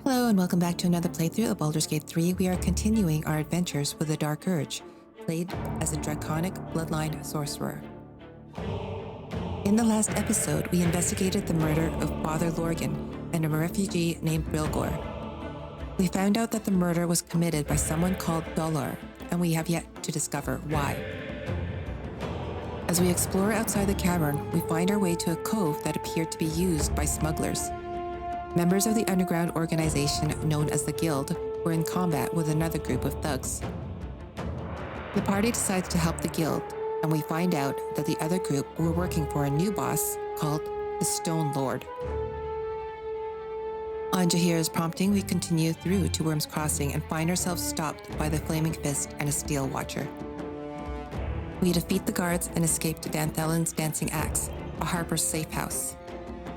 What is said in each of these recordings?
Hello and welcome back to another playthrough of Baldur's Gate 3. We are continuing our adventures with the Dark Urge, played as a draconic bloodline sorcerer. In the last episode, we investigated the murder of Father Lorgan and a refugee named Brilgor. We found out that the murder was committed by someone called Baldur, and we have yet to discover why. As we explore outside the cavern, we find our way to a cove that appeared to be used by smugglers. Members of the underground organization known as the Guild were in combat with another group of thugs. The party decides to help the Guild, and we find out that the other group were working for a new boss called the Stone Lord. On Jaheira's prompting, we continue through to Worm's Crossing and find ourselves stopped by the Flaming Fist and a Steel Watcher. We defeat the guards and escape to Danthelon's Dancing Axe, a Harper's safe house.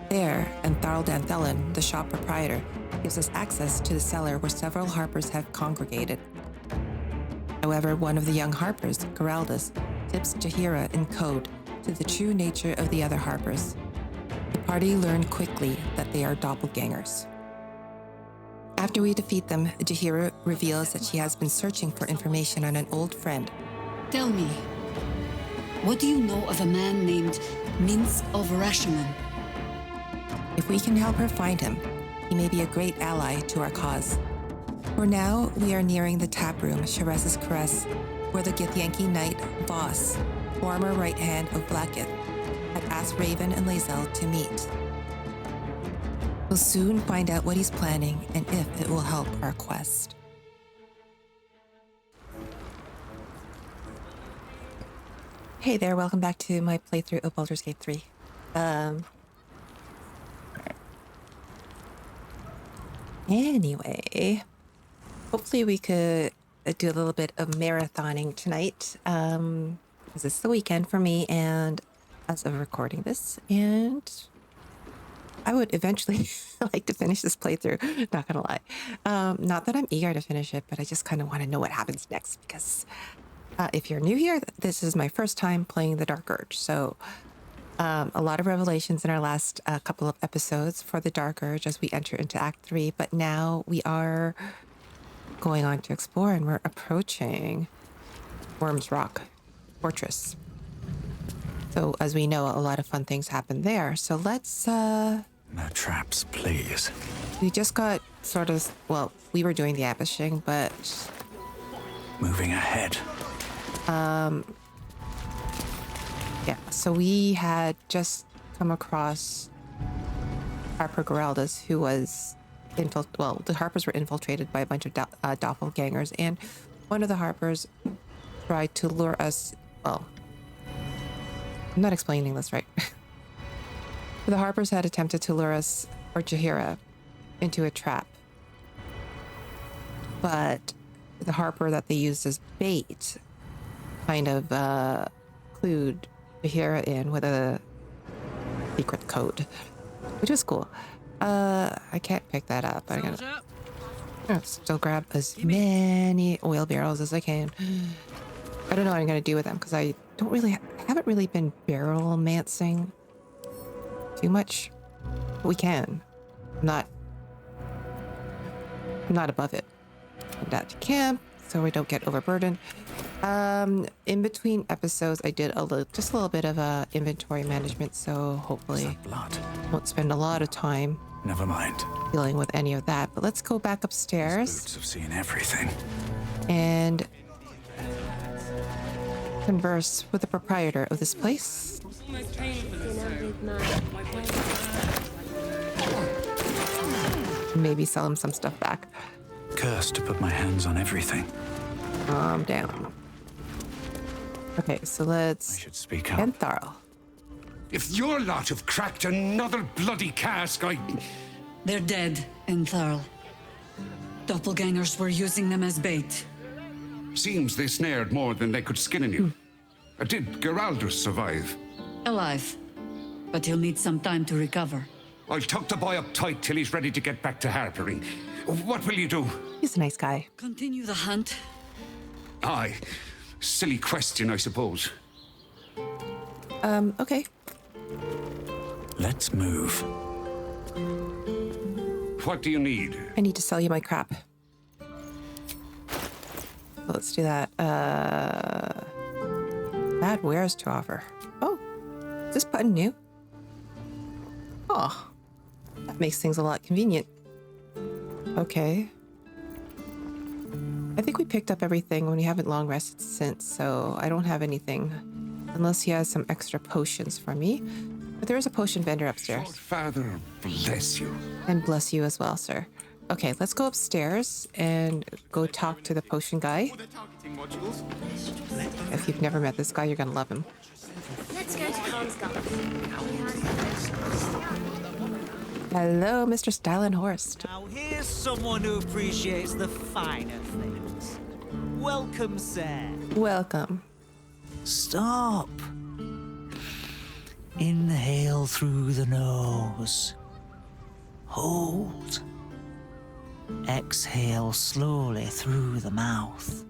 There, and Danthelon, the shop proprietor, gives us access to the cellar where several Harpers have congregated. However, one of the young Harpers, Geraldus, tips Jaheira in code to the true nature of the other Harpers. The party learn quickly that they are doppelgangers. After we defeat them, Jaheira reveals that she has been searching for information on an old friend. Tell me, what do you know of a man named Minsk of Rashomon? If we can help her find him, he may be a great ally to our cause. For now, we are nearing the tap room, Sheres's Caress, where the Githyanki knight, Voss, former right hand of Blackith, had asked Raven and Lae'zel to meet. We'll soon find out what he's planning and if it will help our quest. Hey there, welcome back to my playthrough of Baldur's Gate 3. Anyway, hopefully we could do a little bit of marathoning tonight, because it's the weekend for me and as of recording this, and I would eventually like to finish this playthrough, not gonna lie. Not that I'm eager to finish it, but I just kind of want to know what happens next, because if you're new here, this is my first time playing the Dark Urge, so a lot of revelations in our last couple of episodes for the Dark Urge as we enter into Act 3, but now we are going on to explore and we're approaching Worm's Rock Fortress. So as we know, a lot of fun things happen there. So let's... No traps, please. We just got sort of... Well, we were doing the ambushing, but... Moving ahead. Yeah, so we had just come across Arfur Gregario, who was the Harpers were infiltrated by a bunch of doppelgangers, and one of the Harpers tried to lure us. Well, I'm not explaining this right. The Harpers had attempted to lure us, or Jaheira, into a trap, but the Harper that they used as bait kind of clued Jaheira in with a secret code, which was cool. I can't pick that up. I'm gonna still grab as many oil barrels as I can. I don't know what I'm gonna do with them because I haven't really been barrel mancing too much. But we can. I'm not above it. Head back to camp so we don't get overburdened. In between episodes, I did just a little bit of inventory management, so hopefully won't spend a lot of time. Never mind. Dealing with any of that. But let's go back upstairs. These boots have seen everything. And converse with the proprietor of this place. Maybe sell him some stuff back. Cursed to put my hands on everything. Calm down. Okay, so let's... I should speak up. Danthelon. If your lot have cracked another bloody cask, They're dead, Danthelon. Doppelgangers were using them as bait. Seems they snared more than they could skin in you. Did Geraldus survive? Alive, but he'll need some time to recover. I'll tuck the boy up tight till he's ready to get back to harpering. What will you do? He's a nice guy. Continue the hunt. Aye. Silly question, I suppose. Okay. Let's move. What do you need? I need to sell you my crap. Let's do that. Add wares to offer. Oh, is this button new? Oh, that makes things a lot convenient. Okay. I think we picked up everything when we haven't long rested since, so I don't have anything. Unless he has some extra potions for me. But there is a potion vendor upstairs. Father bless you. And bless you as well, sir. Okay, let's go upstairs and go talk to the potion guy. If you've never met this guy, you're gonna love him. Let's go to Carm's Garms. Hello, Mr. Stylenhorst. Now here's someone who appreciates the finer things. Welcome, sir. Welcome. Stop. Inhale through the nose. Hold. Exhale slowly through the mouth.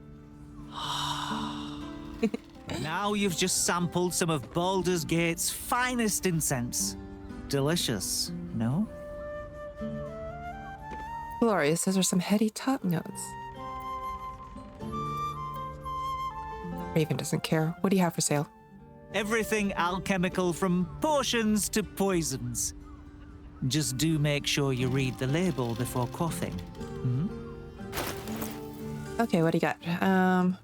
Now you've just sampled some of Baldur's Gate's finest incense. Delicious, no? Glorious, those are some heady top notes. Raven doesn't care. What do you have for sale? Everything alchemical from potions to poisons. Just do make sure you read the label before quaffing. Okay, what do you got?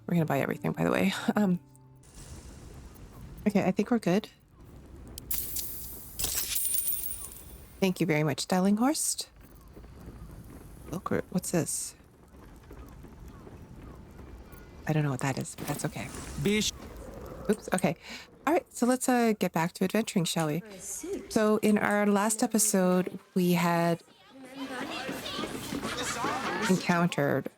We're gonna buy everything, by the way. Okay, I think we're good. Thank you very much, Stylinghorst. Look, what's this? I don't know what that is, but that's okay. Oops, okay. All right, so let's get back to adventuring, shall we? So in our last episode, we had encountered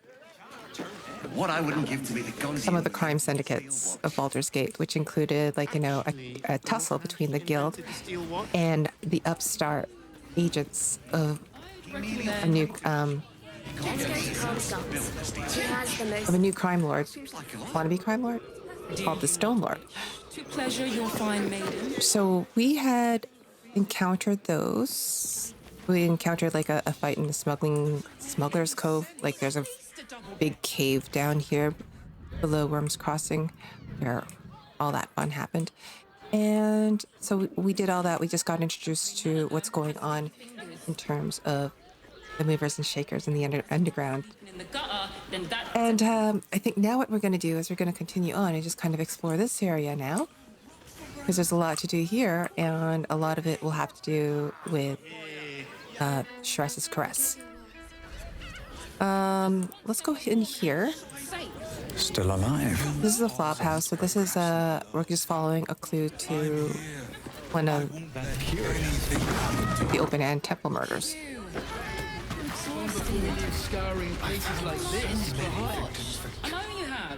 What I wouldn't give to be the gonzi. some of the crime syndicates of Baldur's Gate, which included, like, you know, a tussle between the guild and the upstart agents of a new Let's go to Carm's Garms. He has the most... of a new crime lord, wannabe crime lord, called the Stone Lord. To pleasure your fine maiden. So we had encountered those. We encountered like a fight in the smuggler's cove. Like there's a big cave down here below Worm's Crossing where all that fun happened. And so we did all that. We just got introduced to what's going on in terms of the movers and shakers in the underground. In the gutter, then that... And I think now what we're going to do is we're going to continue on and just kind of explore this area now. Because there's a lot to do here, and a lot of it will have to do with Shress's Caress. Let's go in here. Still alive. This is a flop house, so this is we're just following a clue to one of the open end temple murders.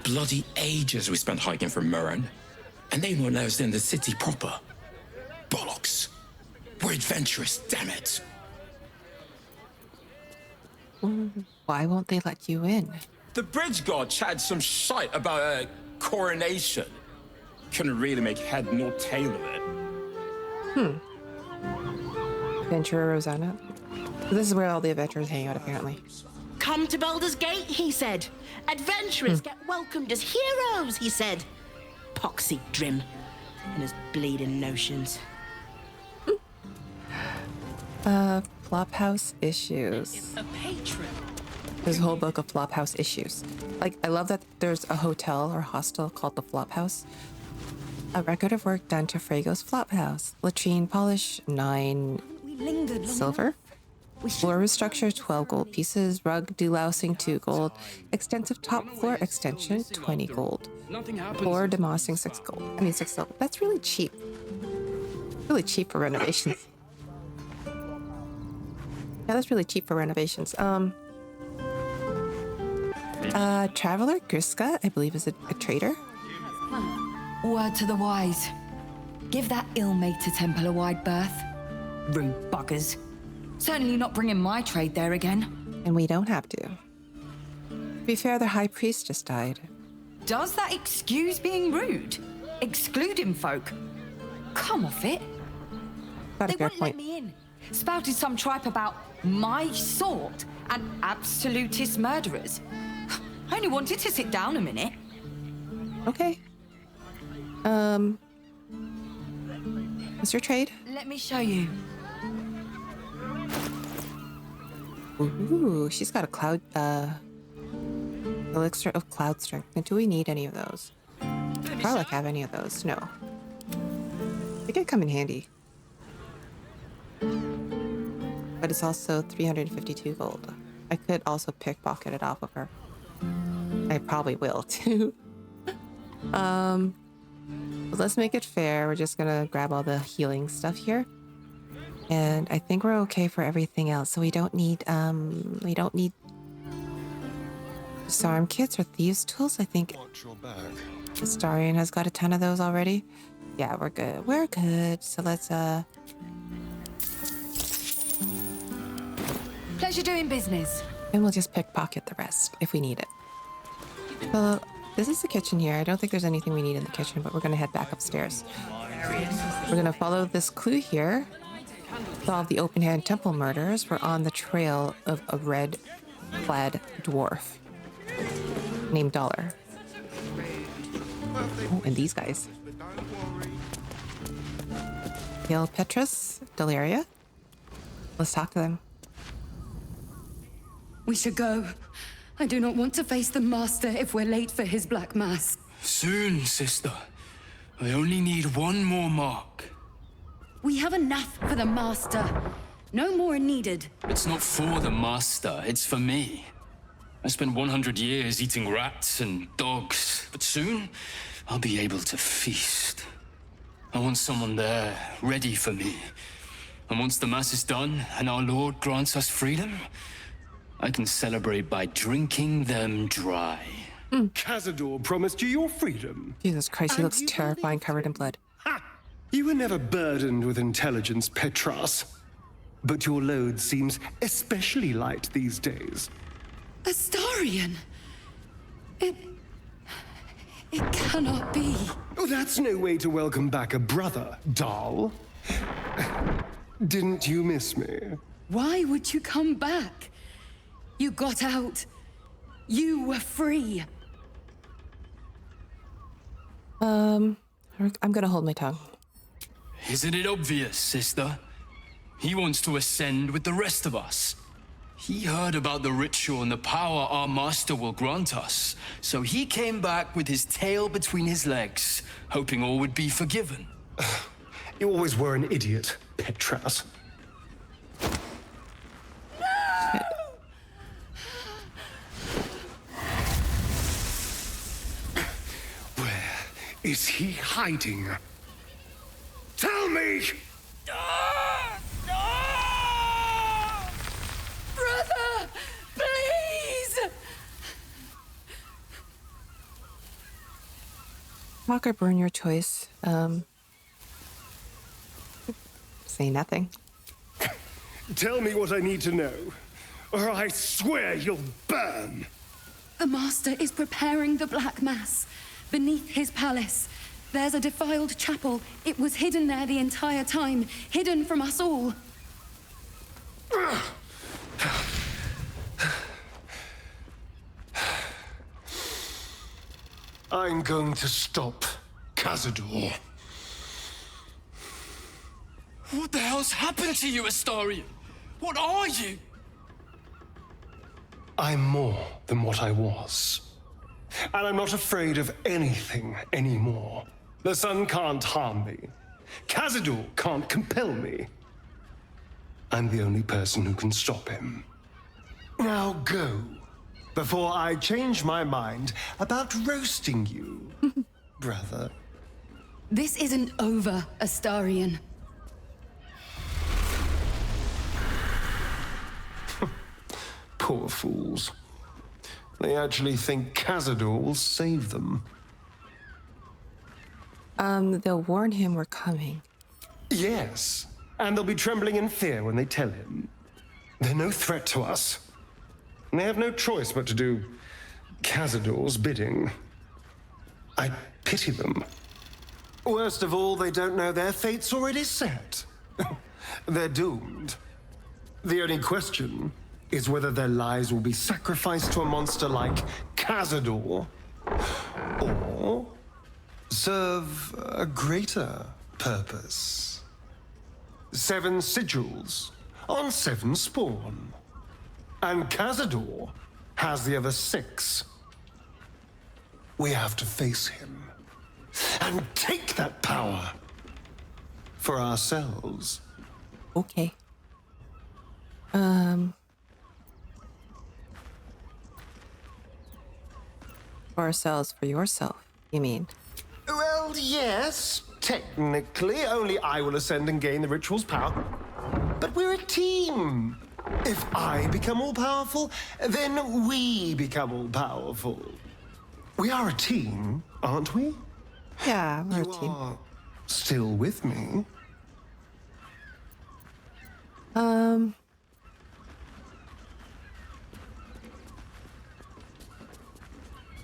Bloody ages we spent hiking from Murren, and they won't let us in the city proper. Bollocks. We're adventurous, damn it. Why won't they let you in? The bridge guard chatted some shite about a coronation. Couldn't really make head nor tail of it. Adventurer Rosanna. This is where all the adventurers hang out, apparently. Come to Baldur's Gate, he said. Adventurers get welcomed as heroes, he said. Poxy Drim and his bleeding notions. Flophouse issues. A patron. There's a whole book of Flophouse issues. Like, I love that there's a hotel or hostel called the Flophouse. A record of work done to Frago's Flophouse. Latrine polish, 9 silver. Floor structure, 12 gold pieces. Rug delousing, 2 gold. Extensive top floor extension, 20 gold. Floor demossing, 6 gold. 6 silver. That's really cheap. Really cheap for renovations. Yeah, that's really cheap for renovations. Traveler Griska, I believe, is a trader. Word to the wise. Give that ill-mated temple a wide berth. Rude buggers. Certainly not bringing my trade there again. And we don't have to. To be fair, the high priest just died. Does that excuse being rude? Excluding folk? Come off it. Got a They fair wouldn't point. let me in. Spouted some tripe about my sort and absolutist murderers. I only wanted to sit down a minute. Okay. What's your trade? Let me show you. Ooh, she's got a cloud, elixir of cloud strength. Now, do we need any of those? Probably like have any of those. No. They could come in handy. But it's also 352 gold. I could also pickpocket it off of her. I probably will too. But let's make it fair. We're just gonna grab all the healing stuff here. And I think we're okay for everything else. So we don't need disarm kits or thieves tools. I think Astarion has got a ton of those already. Yeah, we're good. We're good. So let's Pleasure doing business. and we'll just pickpocket the rest if we need it. So this is the kitchen here. I don't think there's anything we need in the kitchen, but we're gonna head back upstairs. We're gonna follow this clue here. Solve the open-hand temple murders. We're on the trail of a red-clad dwarf named Dollar. Oh, and these guys. Kill Petras, Dalyria. Let's talk to them. We should go. I do not want to face the Master if we're late for his Black Mass. Soon, sister. I only need one more mark. We have enough for the Master. No more needed. It's not for the Master, it's for me. I spent 100 years eating rats and dogs, but soon I'll be able to feast. I want someone there, ready for me. And once the Mass is done and our Lord grants us freedom, I can celebrate by drinking them dry. Cazador promised you your freedom. Jesus Christ, he looks terrifying, covered in blood. You were never burdened with intelligence, Petras. But your load seems especially light these days. Astarion! It cannot be. Oh, that's no way to welcome back a brother, doll. Didn't you miss me? Why would you come back? You got out. You were free. I'm gonna hold my tongue. Isn't it obvious, sister? He wants to ascend with the rest of us. He heard about the ritual and the power our master will grant us, so he came back with his tail between his legs, hoping all would be forgiven. You always were an idiot, Petras. Where is he hiding? Tell me! Brother! Please! Talk or burn, your choice. Say nothing. Tell me what I need to know, or I swear you'll burn! The Master is preparing the Black Mass. Beneath his palace, there's a defiled chapel. It was hidden there the entire time, hidden from us all. I'm going to stop Cazador. What the hell's happened to you, Astarion? What are you? I'm more than what I was. And I'm not afraid of anything anymore. The sun can't harm me. Cazador can't compel me. I'm the only person who can stop him. Now go, before I change my mind about roasting you, brother. This isn't over, Astarion. Poor fools. They actually think Cazador will save them. They'll warn him we're coming. Yes, and they'll be trembling in fear when they tell him. They're no threat to us. And they have no choice but to do Cazador's bidding. I pity them. Worst of all, they don't know their fate's already set. they're doomed. The only question is whether their lives will be sacrificed to a monster like Cazador, or serve a greater purpose. 7 sigils on 7 spawn. And Cazador has the other 6. We have to face him and take that power for ourselves. Okay. For ourselves, for yourself, you mean? Well, yes, technically. Only I will ascend and gain the ritual's power. But we're a team. If I become all powerful, then we become all powerful. We are a team, aren't we? Yeah, we're a team. Are still with me?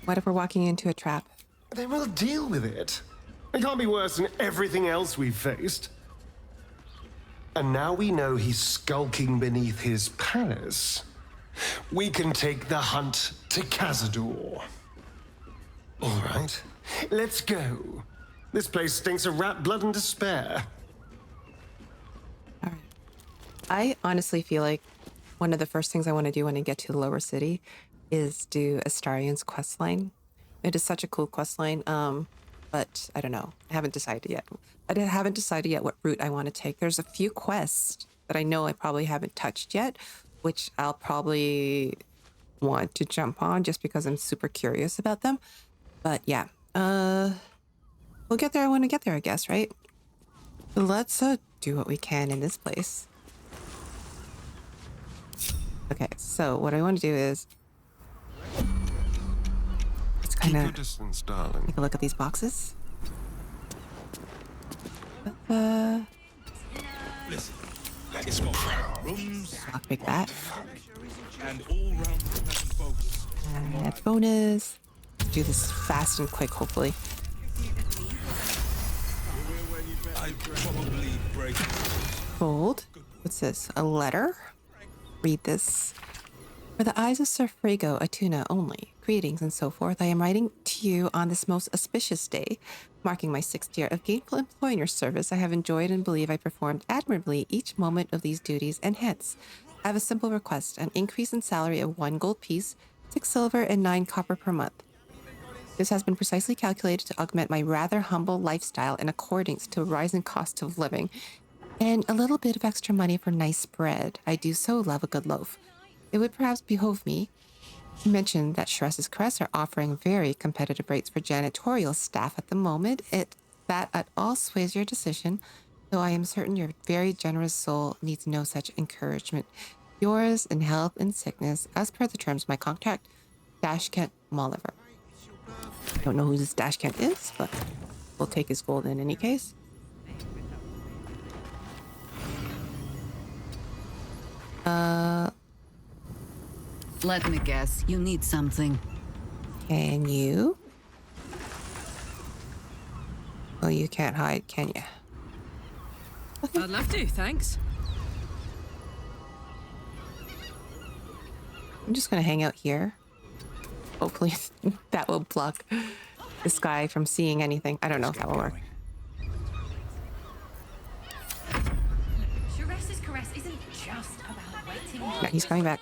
What if we're walking into a trap? Then we'll deal with it. It can't be worse than everything else we've faced. And now we know he's skulking beneath his palace. We can take the hunt to Cazador. All right, let's go. This place stinks of rat blood and despair. All right. I honestly feel like one of the first things I want to do when I get to the lower city is do Astarion's questline. It is such a cool questline, but I don't know. I haven't decided yet. I haven't decided yet what route I want to take. There's a few quests that I know I probably haven't touched yet, which I'll probably want to jump on just because I'm super curious about them. But yeah, we'll get there when we get there, I guess, right? Let's do what we can in this place. Okay, so what I want to do is let's kind of take a look at these boxes. Listen, it's got rooms, lockpick that. And all round the present folks. And bonus. Do this fast and quick, hopefully. I'd probably break. Gold. What's this? A letter? Read this. For the eyes of Sir Frago Atuna only, greetings and so forth, I am writing to you on this most auspicious day, marking my 6th year of gainful employ in your service. I have enjoyed and believe I performed admirably each moment of these duties, and hence, I have a simple request, an increase in salary of 1 gold piece, 6 silver, and 9 copper per month. This has been precisely calculated to augment my rather humble lifestyle in accordance to a rising cost of living, and a little bit of extra money for nice bread. I do so love a good loaf. It would perhaps behove me to mention that Shress's Crest are offering very competitive rates for janitorial staff at the moment. That at all sways your decision, though I am certain your very generous soul needs no such encouragement. Yours in health and sickness, as per the terms of my contract, Dashkent Molliver. I don't know who this Dashkent is, but we'll take his gold in any case. Let me guess, you need something. Can you? Oh, you can't hide, can you? I'd love to, thanks. I'm just gonna hang out here. Hopefully that will block this guy from seeing anything. I don't know if that will work. Shress's Caress isn't just about waiting. No, he's coming back.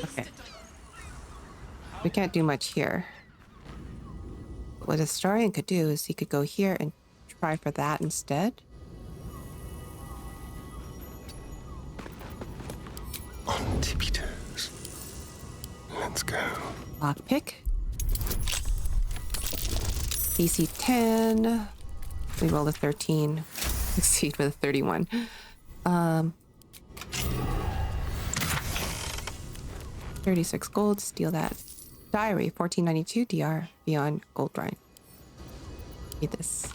Okay. We can't do much here. But what Astarion could do is he could go here and try for that instead. On tippy toes. Let's go. Lockpick. DC 10. We rolled a 13. Succeed with a 31. 36 gold, steal that. Diary, 1492 DR, Ffion Goldgrind. Read this.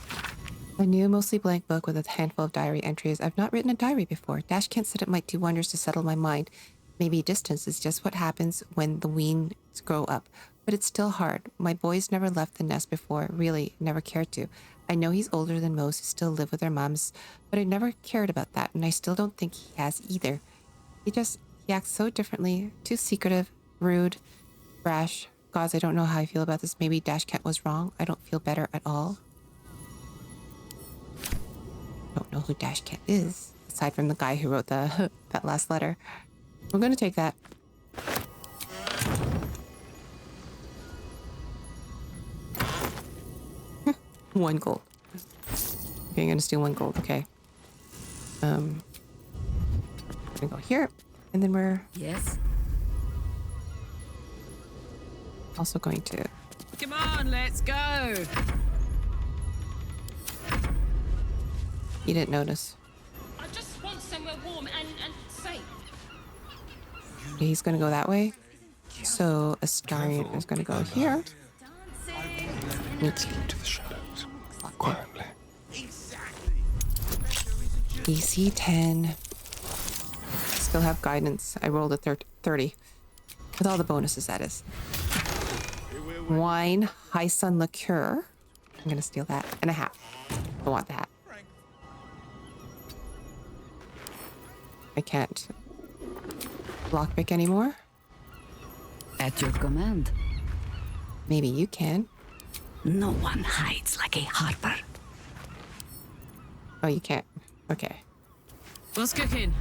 A new, mostly blank book with a handful of diary entries. I've not written a diary before. Dashkent said it might do wonders to settle my mind. Maybe distance is just what happens when the weans grow up. But it's still hard. My boys never left the nest before, really never cared to. I know he's older than most who still live with their moms, but I never cared about that, and I still don't think he has either. He acts so differently, too secretive, rude, brash. Gods, I don't know how I feel about this. Maybe Dashcat was wrong. I don't feel better at all. Don't know who Dashcat is, aside from the guy who wrote that last letter. We're gonna take that. One gold. Okay, I'm gonna steal 1 gold. Okay. I'm gonna go here, and then we're also going to. Come on, let's go. You didn't notice. I just want somewhere warm and safe. Okay, he's gonna go that way. So Astarion is gonna go here. Let's go to the shadows. Quietly. DC 10. Still have guidance. I rolled a 30. With all the bonuses, that is. Wine, High Sun Liqueur. I'm gonna steal that. And a hat. I want the hat. I can't lockpick anymore. At your command. Maybe you can. No one hides like a harper. Oh, you can't. Okay. What's cooking?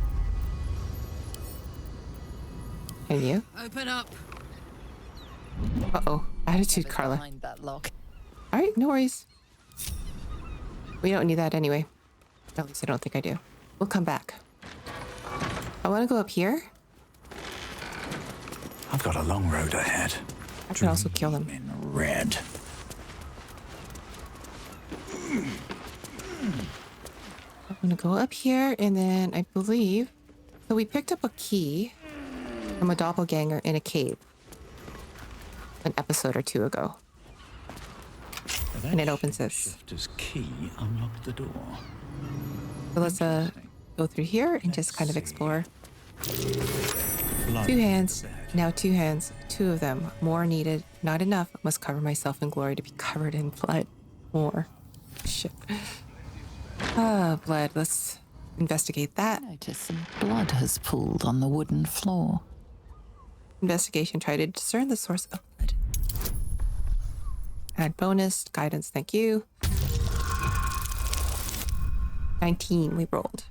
Can you? Open up. Uh-oh. Attitude, Carla. Behind that lock. All right, no worries. We don't need that anyway. At least I don't think I do. We'll come back. I want to go up here. I've got a long road ahead. I can also kill them. In red. I'm gonna go up here, and then I believe... So we picked up a key from a doppelganger in a cave an episode or 2 ago. And it opens this. Shifter's key unlocked the door. So let's go through here and just kind of explore. Blood 2 hands. Now 2 hands. 2 of them. More needed. Not enough. Must cover myself in glory to be covered in blood. More. Shit. Ah, blood. Let's investigate that. Notice some blood has pooled on the wooden floor. Investigation. Try to discern the source of blood. Add bonus. Guidance. Thank you. 19 we rolled.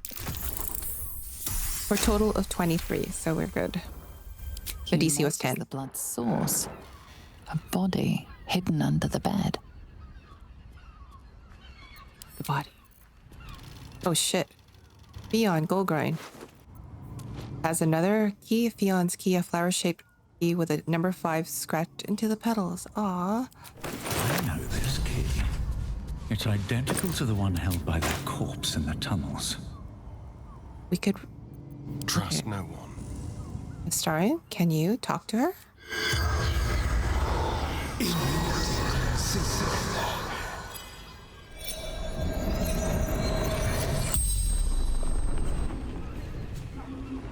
For a total of 23, so we're good. The DC was 10. The blood source. A body hidden under the bed. The body. Oh shit. Ffion Goldgrind has another key. Fion's key, a flower-shaped key with a number 5 scratched into the petals. Aww. I know this key. It's identical to the one held by that corpse in the tunnels. We could... Trust no one. Astarion, can you talk to her?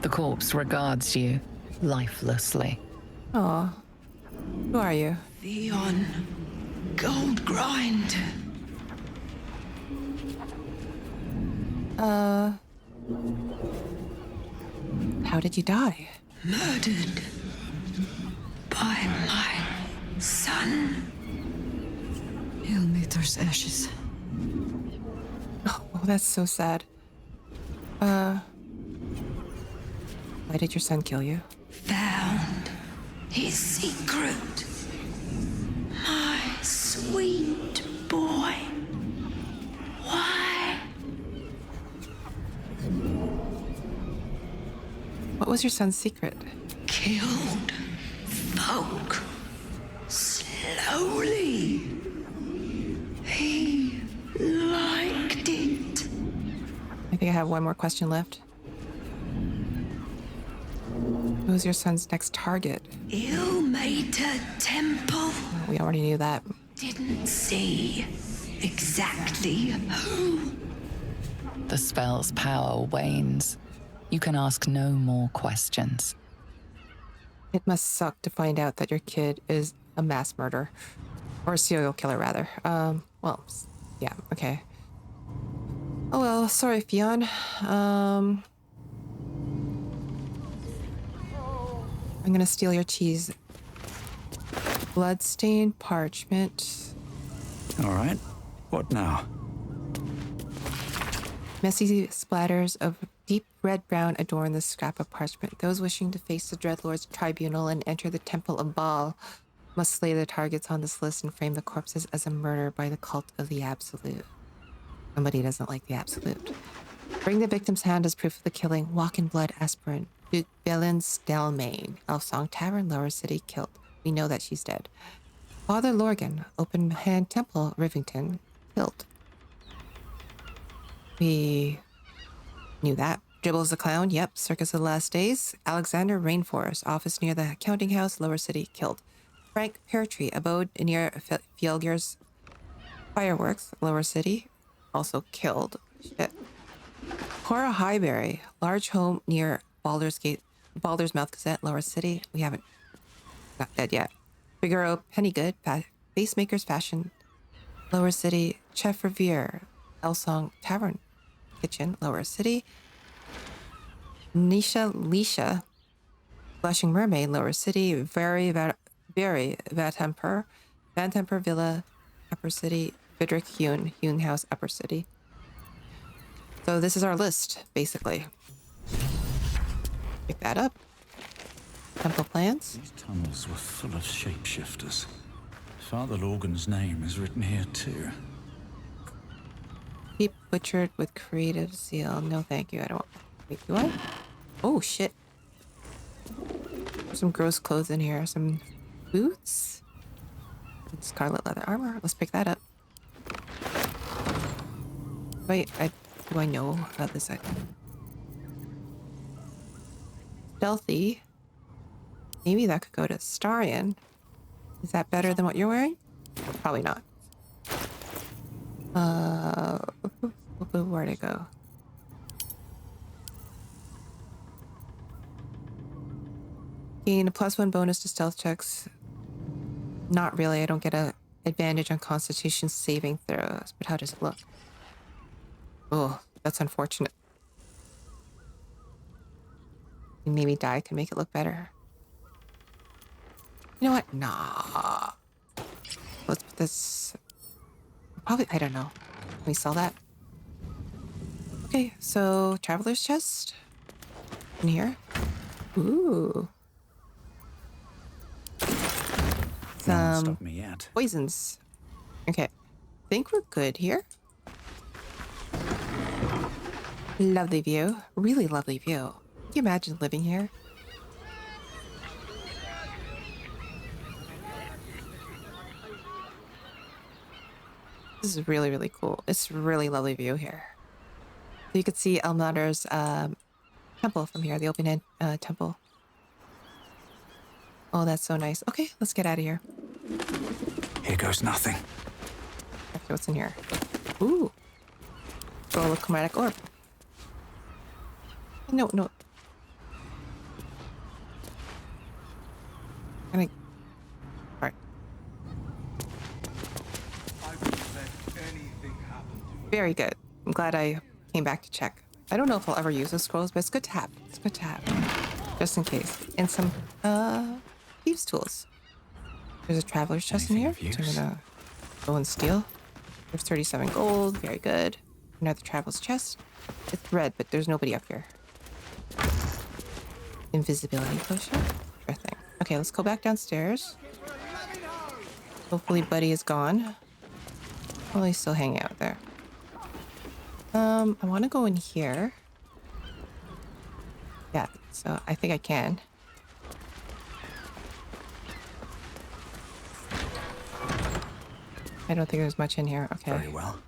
The corpse regards you lifelessly. Aw. Who are you? Ffion Goldgrind. How did you die? Murdered by my son. Ilmater's ashes. Oh, that's so sad. Why did your son kill you? Found his secret. My sweet boy. Why? What was your son's secret? Killed folk. Slowly. He liked it. I think I have one more question left. Who's your son's next target? Ilmater Temple. We already knew that. Didn't see exactly who. The spell's power wanes. You can ask no more questions. It must suck to find out that your kid is a mass murderer. Or a serial killer, rather. Well, Yeah, okay. Oh well, sorry, Ffion. I'm gonna steal your cheese. Bloodstained parchment. All right. What now? Messy splatters of deep red-brown adorn the scrap of parchment. Those wishing to face the Dreadlord's tribunal and enter the Temple of Baal must slay the targets on this list and frame the corpses as a murder by the cult of the Absolute. Somebody doesn't like the Absolute. Bring the victim's hand as proof of the killing. Walk in blood, aspirant. Duke Belen's Delmain. Elfsong Tavern, Lower City, killed. We know that she's dead. Father Lorgan, Open Hand Temple, Rivington, killed. We knew that. Dribbles the Clown, yep. Circus of the Last Days. Alexander Rainforest, office near the counting house, Lower City, killed. Frank Peartree, abode near Fjellger's fireworks, Lower City, also killed. Shit. Cora Highbury, large home near Baldur's Mouth Gazette, Lower City. We haven't not dead yet. Figaro Pennygood, Facemaker's Fashion, Lower City. Chef Revere, Elsong Tavern Kitchen, Lower City. Nisha Leisha, Blushing Mermaid, Lower City. Very Vatemper, Vantemper Villa, Upper City. Vidrick Hewn House, Upper City. So this is our list, basically. Pick that up. Temple plans. These tunnels were full of shapeshifters. Father Lorgan's name is written here too. Keep butchered with creative zeal. No, thank you. I don't. Wait, do I? Oh shit! There's some gross clothes in here. Some boots. And scarlet leather armor. Let's pick that up. Wait, do I know about this item? Stealthy. Maybe that could go to Starion. Is that better than what you're wearing? Probably not. Where'd it go? Gain a +1 bonus to stealth checks. Not really. I don't get an advantage on Constitution saving throws. But how does it look? Oh, that's unfortunate. Maybe dye can make it look better. You know what? Nah. Let's put this... Probably, I don't know. Can we sell that? Okay, so Traveler's Chest. In here. Ooh. Some Stop me yet. poisons. Okay. Think we're good here. Lovely view. Really lovely view. Can you imagine living here? This is really, really cool. It's a really lovely view here. So you could see Elmnauder's temple from here, the open-end temple. Oh, that's so nice. Okay, let's get out of here. Here goes nothing. Okay, what's in here? Ooh. Roll of chromatic orb. No. Alright. Very good. I'm glad I came back to check. I don't know if I'll ever use those scrolls, but it's good to have. It's good to have. Just in case. And some thieves' tools. There's a traveler's chest in here, so I'm gonna go and steal. There's 37 gold. Very good. Another traveler's chest. It's red, but there's nobody up here. Invisibility potion. Sure thing. Okay, let's go back downstairs. Hopefully Buddy is gone. Well, he's still hanging out there. I want to go in here. Yeah, so I think I can. I don't think there's much in here. Okay. Very well.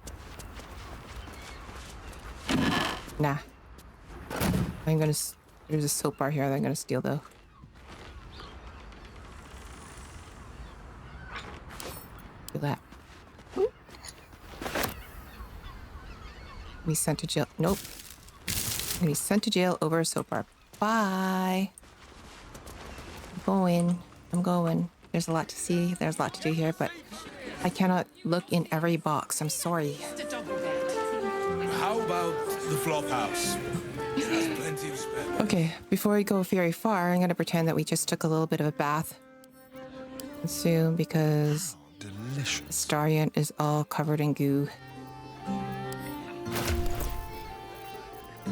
Nah. I'm gonna... There's a soap bar here that I'm gonna steal, though. Do that. Be sent to jail. Nope. I'm gonna be sent to jail over a soap bar. Bye. I'm going. There's a lot to see. There's a lot to do here, but I cannot look in every box. I'm sorry. How about the flop house? It has plenty of spare. Okay, before we go very far, I'm gonna pretend that we just took a little bit of a bath. Soon, because Starion is all covered in goo.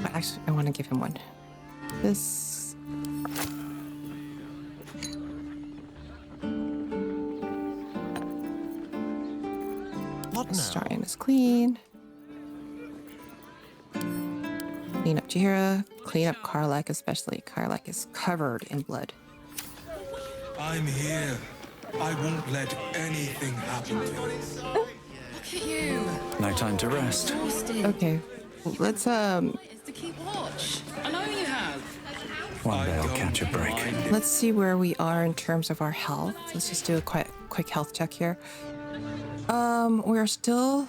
But actually, I want to give him one. This. What now? Starion is clean. Clean up Jahira. Clean up Karlak, especially. Karlak is covered in blood. I'm here. I won't let anything happen to you. Look at you. No time to rest. Okay, let's To keep watch. I know you have. One day I'll catch a break. Let's see where we are in terms of our health. Let's just do a quick health check here. We're still.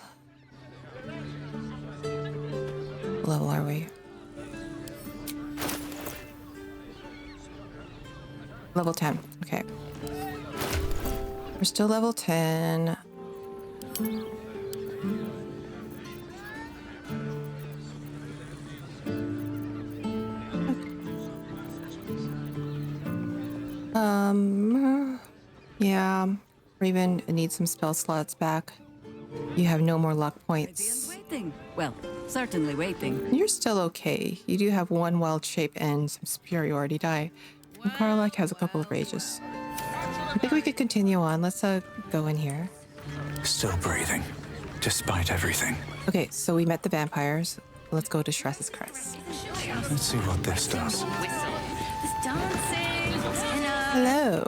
What level are we? Level 10. Okay. We're still level 10. Yeah. Raven needs some spell slots back. You have no more luck points. Waiting. Well, certainly waiting. You're still okay. You do have one wild shape and some superiority die. And Karlak has a couple of rages. I think we could continue on. Let's go in here. Still breathing, despite everything. Okay, so we met the vampires. Let's go to Shress's Crest. Let's see what this does. There's dancing. Hello,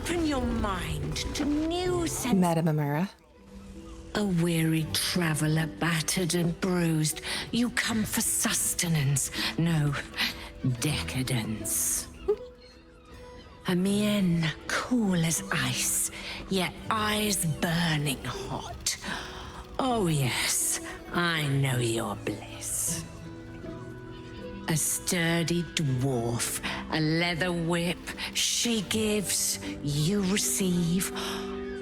Open your mind to new sense. Madam Amira. A weary traveler, battered and bruised. You come for sustenance. No, decadence. A mien cool as ice, yet eyes burning hot. Oh yes, I know your bliss. A sturdy dwarf, a leather whip. She gives, you receive.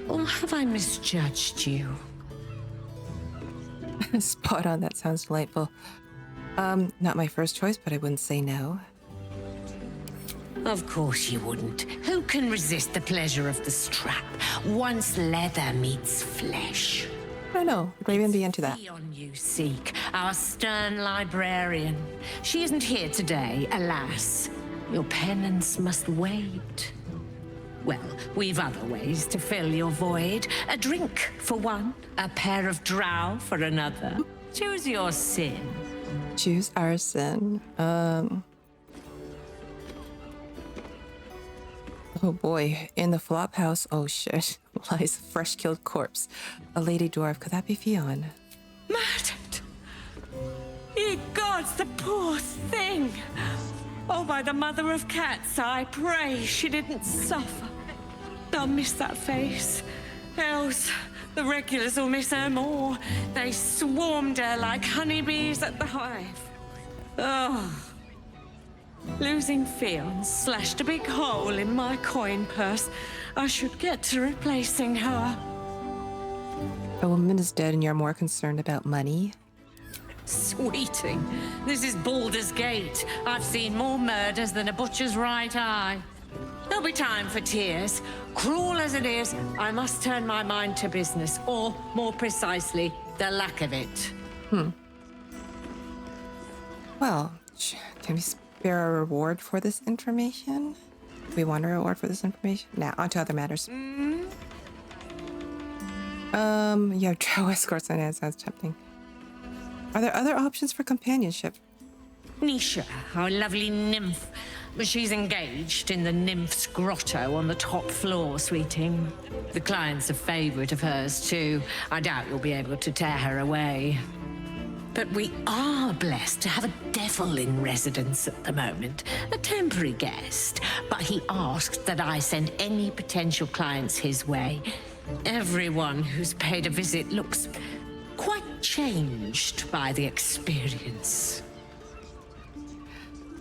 Or have I misjudged you? Spot on, that sounds delightful. Not my first choice, but I wouldn't say no. Of course you wouldn't. Who can resist the pleasure of the strap once leather meets flesh? I don't know. Would Raven be into that? Ffion you seek, our stern librarian. She isn't here today, alas. Your penance must wait. Well, we've other ways to fill your void. A drink for one, a pair of drow for another. Choose your sin. Choose our sin. Oh boy, in the flop house, oh shit, lies a fresh killed corpse. A lady dwarf, could that be Ffion? Murdered! Ye gods, the poor thing! Oh, by the mother of cats, I pray she didn't suffer. I'll miss that face. Else, the regulars will miss her more. They swarmed her like honeybees at the hive. Oh. Losing Ffion slashed a big hole in my coin purse. I should get to replacing her. A woman is dead and you're more concerned about money? Sweeting, this is Baldur's Gate. I've seen more murders than a butcher's right eye. There'll be time for tears. Cruel as it is, I must turn my mind to business, or more precisely, the lack of it. Well, can we spare a reward for this information? Do we want a reward for this information? Now, on to other matters. You have drow escorts on it. Sounds tempting. Are there other options for companionship? Nisha, our lovely nymph. She's engaged in the nymph's grotto on the top floor, sweeting. The client's a favorite of hers, too. I doubt you'll be able to tear her away. But we are blessed to have a devil in residence at the moment. A temporary guest. But he asked that I send any potential clients his way. Everyone who's paid a visit looks quite changed by the experience.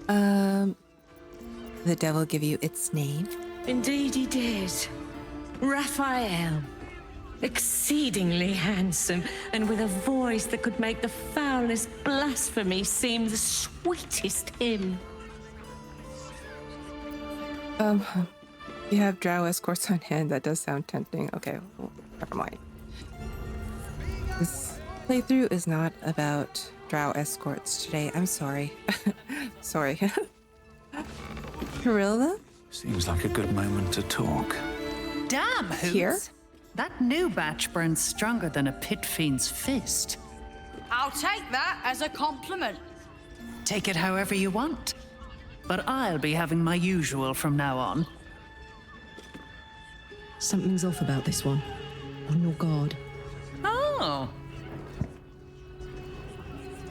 The devil give you its name? Indeed he did. Raphael. Exceedingly handsome, and with a voice that could make the foulest blasphemy seem the sweetest hymn. You have drow escorts on hand. That does sound tempting. Okay, well, never mind. This playthrough is not about drow escorts today. I'm sorry. Sorry. Carilla? Seems like a good moment to talk. Damn, Hoots. Here? That new batch burns stronger than a pit fiend's fist. I'll take that as a compliment. Take it however you want. But I'll be having my usual from now on. Something's off about this one. On your guard. Oh.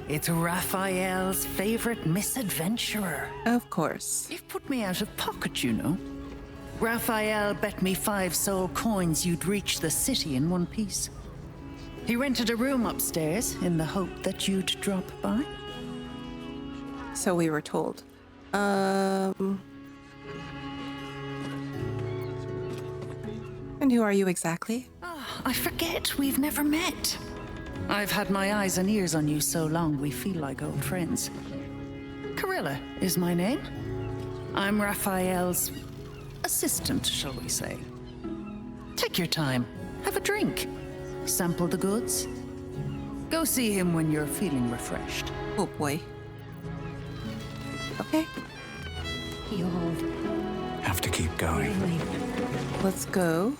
It's Raphael's favorite misadventurer. Of course. You've put me out of pocket, you know. Raphael bet me 5 soul coins you'd reach the city in one piece. He rented a room upstairs in the hope that you'd drop by. So we were told. And who are you exactly? I forget we've never met. I've had my eyes and ears on you so long we feel like old friends. Carilla is my name. I'm Raphael's assistant, shall we say. Take your time. Have a drink. Sample the goods. Go see him when you're feeling refreshed. Oh boy. Okay. Have to keep going. Let's go.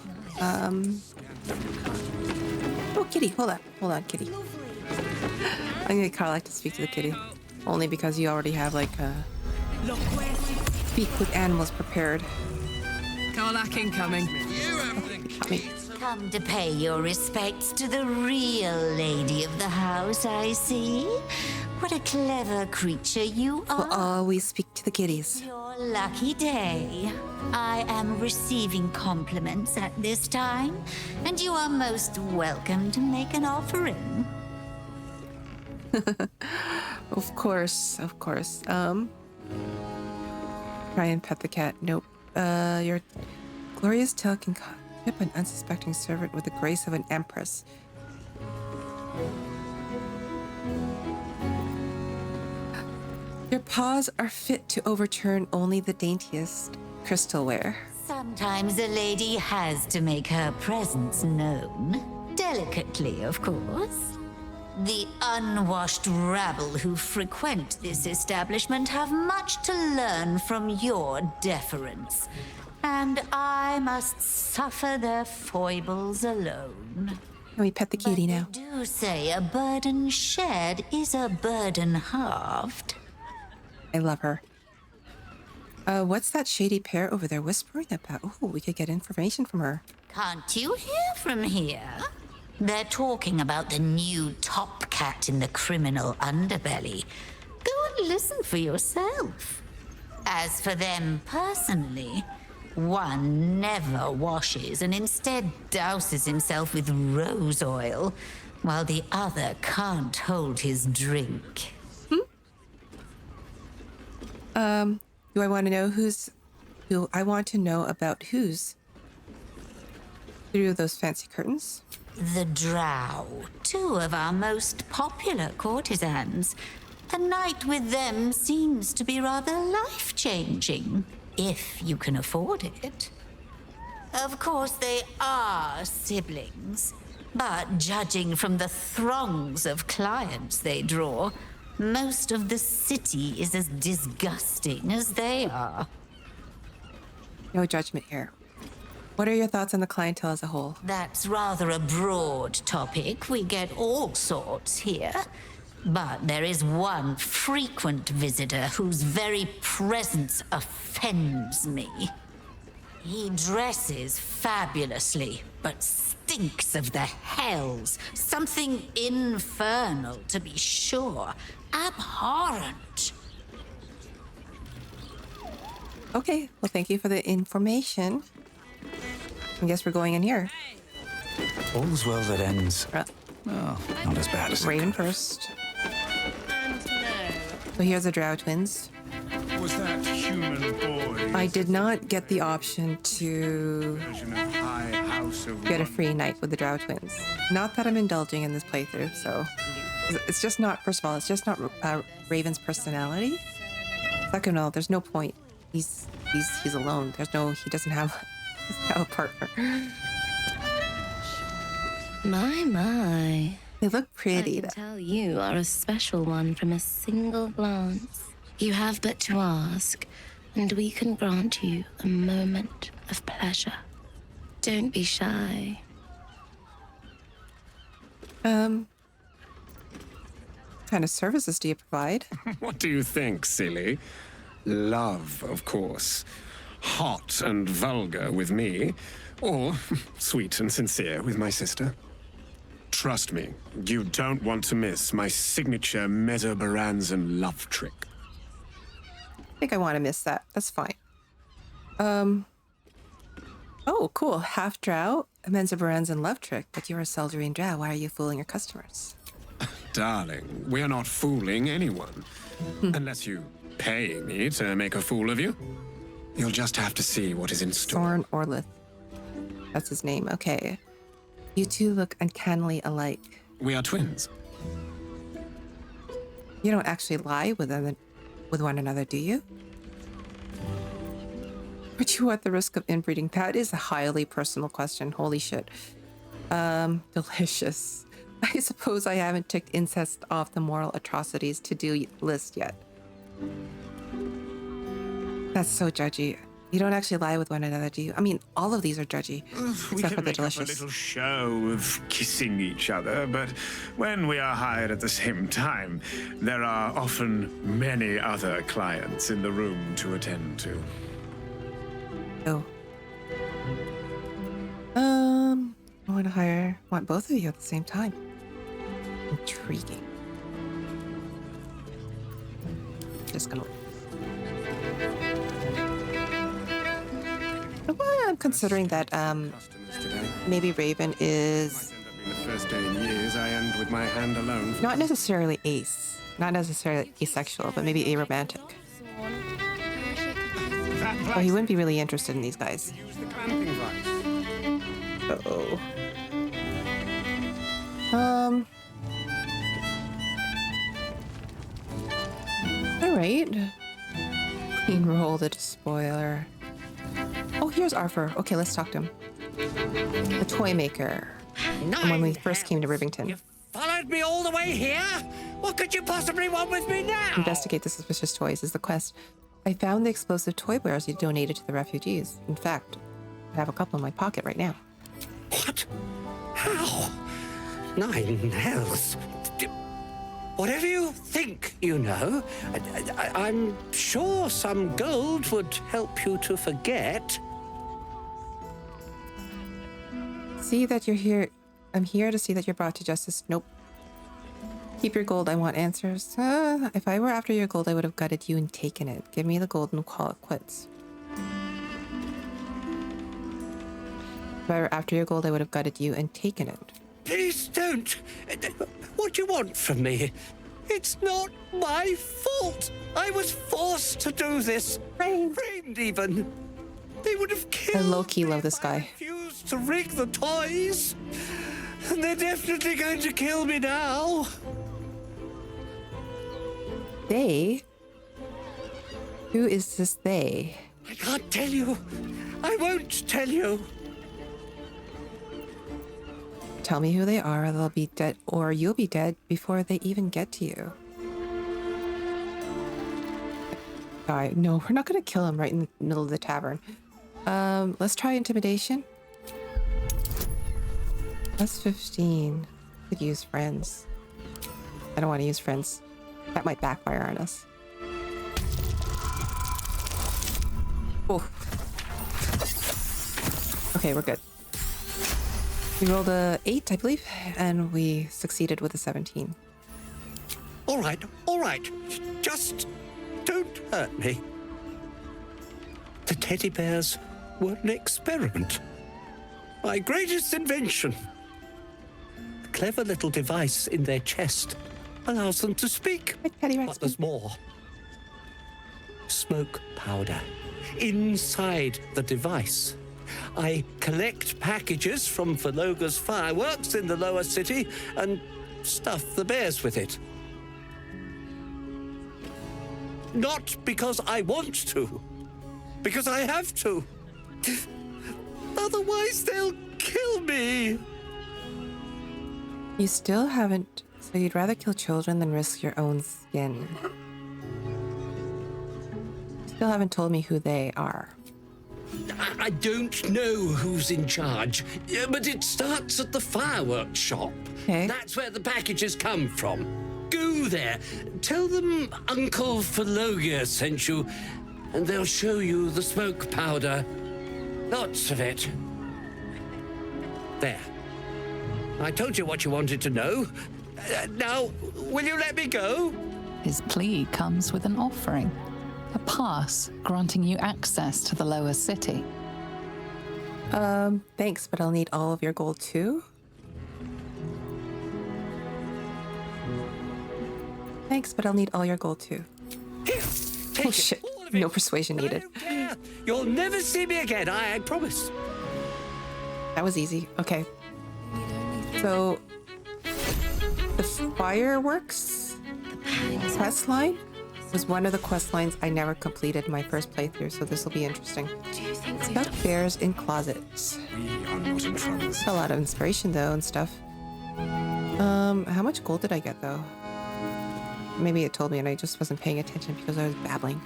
Oh, kitty. Hold on. Hold on, kitty. I'm gonna kind of like to speak to the kitty. Only because you already have like speak with animals prepared. Karlak incoming. Come to pay your respects to the real lady of the house, I see. What a clever creature you are. We'll always speak to the kitties. Your lucky day. I am receiving compliments at this time, and you are most welcome to make an offering. Of course, of course. Try and pet the cat. Nope. Your glorious tail can tip an unsuspecting servant with the grace of an empress. Your paws are fit to overturn only the daintiest crystalware. Sometimes a lady has to make her presence known. Delicately, of course. The unwashed rabble who frequent this establishment have much to learn from your deference, and I must suffer their foibles alone. Can we pet the kitty now? Do say a burden shared is a burden halved. I love her. What's that shady pair over there whispering about? Oh, we could get information from her. Can't you hear from here? They're talking about the new top cat in the criminal underbelly. Go and listen for yourself. As for them personally, one never washes and instead douses himself with rose oil, while the other can't hold his drink. Do I want to know who I want to know about who's through those fancy curtains? The Drow, 2 of our most popular courtesans. A night with them seems to be rather life-changing, if you can afford it. Of course, they are siblings, but judging from the throngs of clients they draw, most of the city is as disgusting as they are. No judgment here. What are your thoughts on the clientele as a whole? That's rather a broad topic. We get all sorts here. But there is one frequent visitor whose very presence offends me. He dresses fabulously, but stinks of the hells. Something infernal, to be sure. Abhorrent. Okay, well, thank you for the information. I guess we're going in here. All's well that ends. Oh, not as bad as Raven first. So here's the Drow Twins. Was that human boys. I did not get the option to get a free night with the Drow Twins. Not that I'm indulging in this playthrough, so it's just not. First of all, it's just not Raven's personality. Second of all, there's no point. He's alone. He doesn't have a partner. My. They look pretty. I can tell you are a special one from a single glance. You have but to ask, and we can grant you a moment of pleasure. Don't be shy. What kind of services do you provide? What do you think, silly? Love, of course. Hot and vulgar with me, or sweet and sincere with my sister. Trust me, you don't want to miss my signature Mesobaranzan love trick. I think I want to miss that. That's fine. Oh, cool. Half Drow, Mesobaranzan love trick, but you're a Seldrine Drow. Why are you fooling your customers? Darling, we're not fooling anyone. Unless you pay me to make a fool of you. You'll just have to see what is in store. Sorn Orlith. That's his name. Okay. You two look uncannily alike. We are twins. You don't actually lie with one another, do you? Would you at the risk of inbreeding? That is a highly personal question. Holy shit. Delicious. I suppose I haven't ticked incest off the moral atrocities to-do list yet. That's so judgy. You don't actually lie with one another, do you? I mean, all of these are judgy, except for the delicious. We can make up a little show of kissing each other, but when we are hired at the same time, there are often many other clients in the room to attend to. Oh. I want both of you at the same time. Intriguing. Just gonna. Well, I'm considering that maybe Raven is The first day in years I end with my hand alone. not necessarily ace, not necessarily asexual, but maybe aromantic. Oh, he wouldn't be really interested in these guys. Uh-oh. All right. Queen roll the spoiler. Oh, here's Arfur. Okay, let's talk to him. The toy maker. From when we first came to Rivington. Followed me all the way here? What could you possibly want with me now? Investigate the suspicious toys is the quest. I found the explosive toy wares you donated to the refugees. In fact, I have a couple in my pocket right now. What? How? Nine hells. Whatever you think you know, I'm sure some gold would help you to forget. See that you're here. I'm here to see that you're brought to justice. Nope. Keep your gold. I want answers. If I were after your gold, I would have gutted you and taken it. Give me the gold and we'll call it quits. If I were after your gold, I would have gutted you and taken it. Please don't. What do you want from me? It's not my fault. I was forced to do this. Framed even. They would have killed I low-key love this guy. refused to rig the toys. And they're definitely going to kill me now. They? Who is this they? I can't tell you. I won't tell you. Tell me who they are, or they'll be dead, or you'll be dead before they even get to you. Guy, no, we're not gonna kill him right in the middle of the tavern. Let's try intimidation. That's 15. Could use friends. I don't want to use friends. That might backfire on us. Oh. Okay, we're good. We rolled a 8, I believe, and we succeeded with a 17. All right. Just don't hurt me. The teddy bears were an experiment. My greatest invention. A clever little device in their chest allows them to speak. But there's more. smoke powder inside the device. I collect packages from Valoga's fireworks in the lower city and stuff the bears with it. Not because I want to, because I have to. Otherwise, they'll kill me. You still haven't... So you'd rather kill children than risk your own skin. Still haven't told me who they are. I don't know who's in charge, but it starts at the fireworks shop. Okay. That's where the packages come from. Go there, tell them Uncle Falogia sent you, and they'll show you the smoke powder. Lots of it. There. I told you what you wanted to know. Now, will you let me go? His plea comes with an offering. A pass granting you access to the lower city. Thanks, but I'll need all of your gold too. Thanks, but I'll need all your gold too. Here, take Oh it, shit, all of it. no persuasion needed. Yeah, you'll never see me again, I promise. That was easy, okay. So, the fireworks quest line was one of the quest lines I never completed in my first playthrough, so this will be interesting. Stuck bears in closets. We are not in trouble. A lot of inspiration though and stuff. How much gold did I get though? Maybe it told me and I just wasn't paying attention because I was babbling.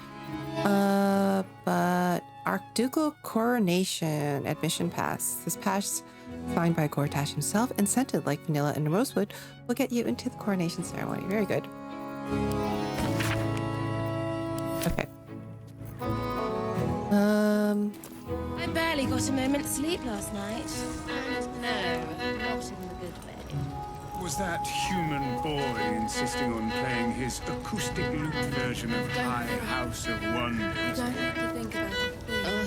But Archducal Coronation Admission Pass. This pass, signed by Gortash himself and scented like vanilla and rosewood, will get you into the coronation ceremony. Very good. Okay. I barely got a moment's sleep last night. And no, not in the good way. Was that human boy insisting on playing his acoustic lute version of High House of Wonders? You don't have to think about it. Ugh,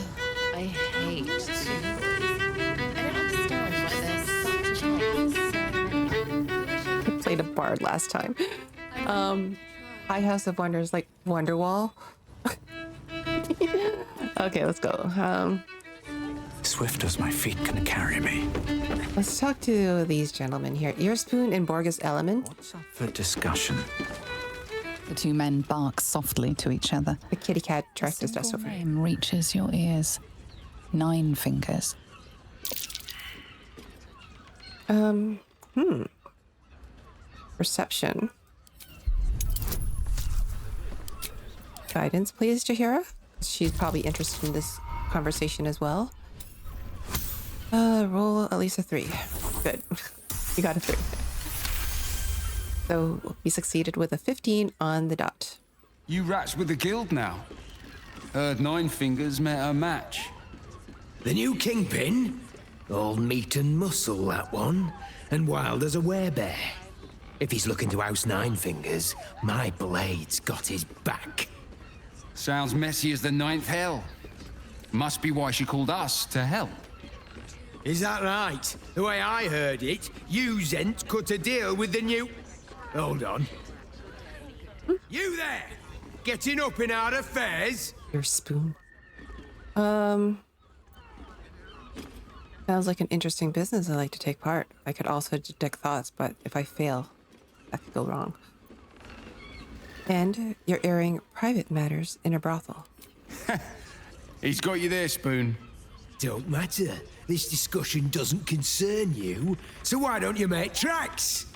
I hate to. I don't understand why there's such a I played a bard last time. High House of Wonders, like Wonderwall. Okay, let's go. Swift as my feet can carry me. Let's talk to these gentlemen here. Earspoon and Borgus Element. What's up for discussion? The two men bark softly to each other. The kitty cat tracked his dust over. Name reaches your ears. 9 fingers. Perception. Guidance, please, Jaheira. She's probably interested in this conversation as well. Roll at least a 3. Good. You got a 3. So we succeeded with a 15 on the dot. You rats with the guild now. Heard 9 fingers met a match. The new kingpin? All meat and muscle, that one. And wild as a werebear. If he's looking to oust 9 fingers, my blade's got his back. Sounds messy as the 9th hell. Must be why she called us to help. Is that right? The way I heard it, you Zent cut a deal with the new... Hold on. You there! Getting up in our affairs? Your spoon. Sounds like an interesting business I'd like to take part. I could also detect thoughts, but if I fail, that could go wrong. And you're airing private matters in a brothel. He's got you there, Spoon. Don't matter. This discussion doesn't concern you, so why don't you make tracks?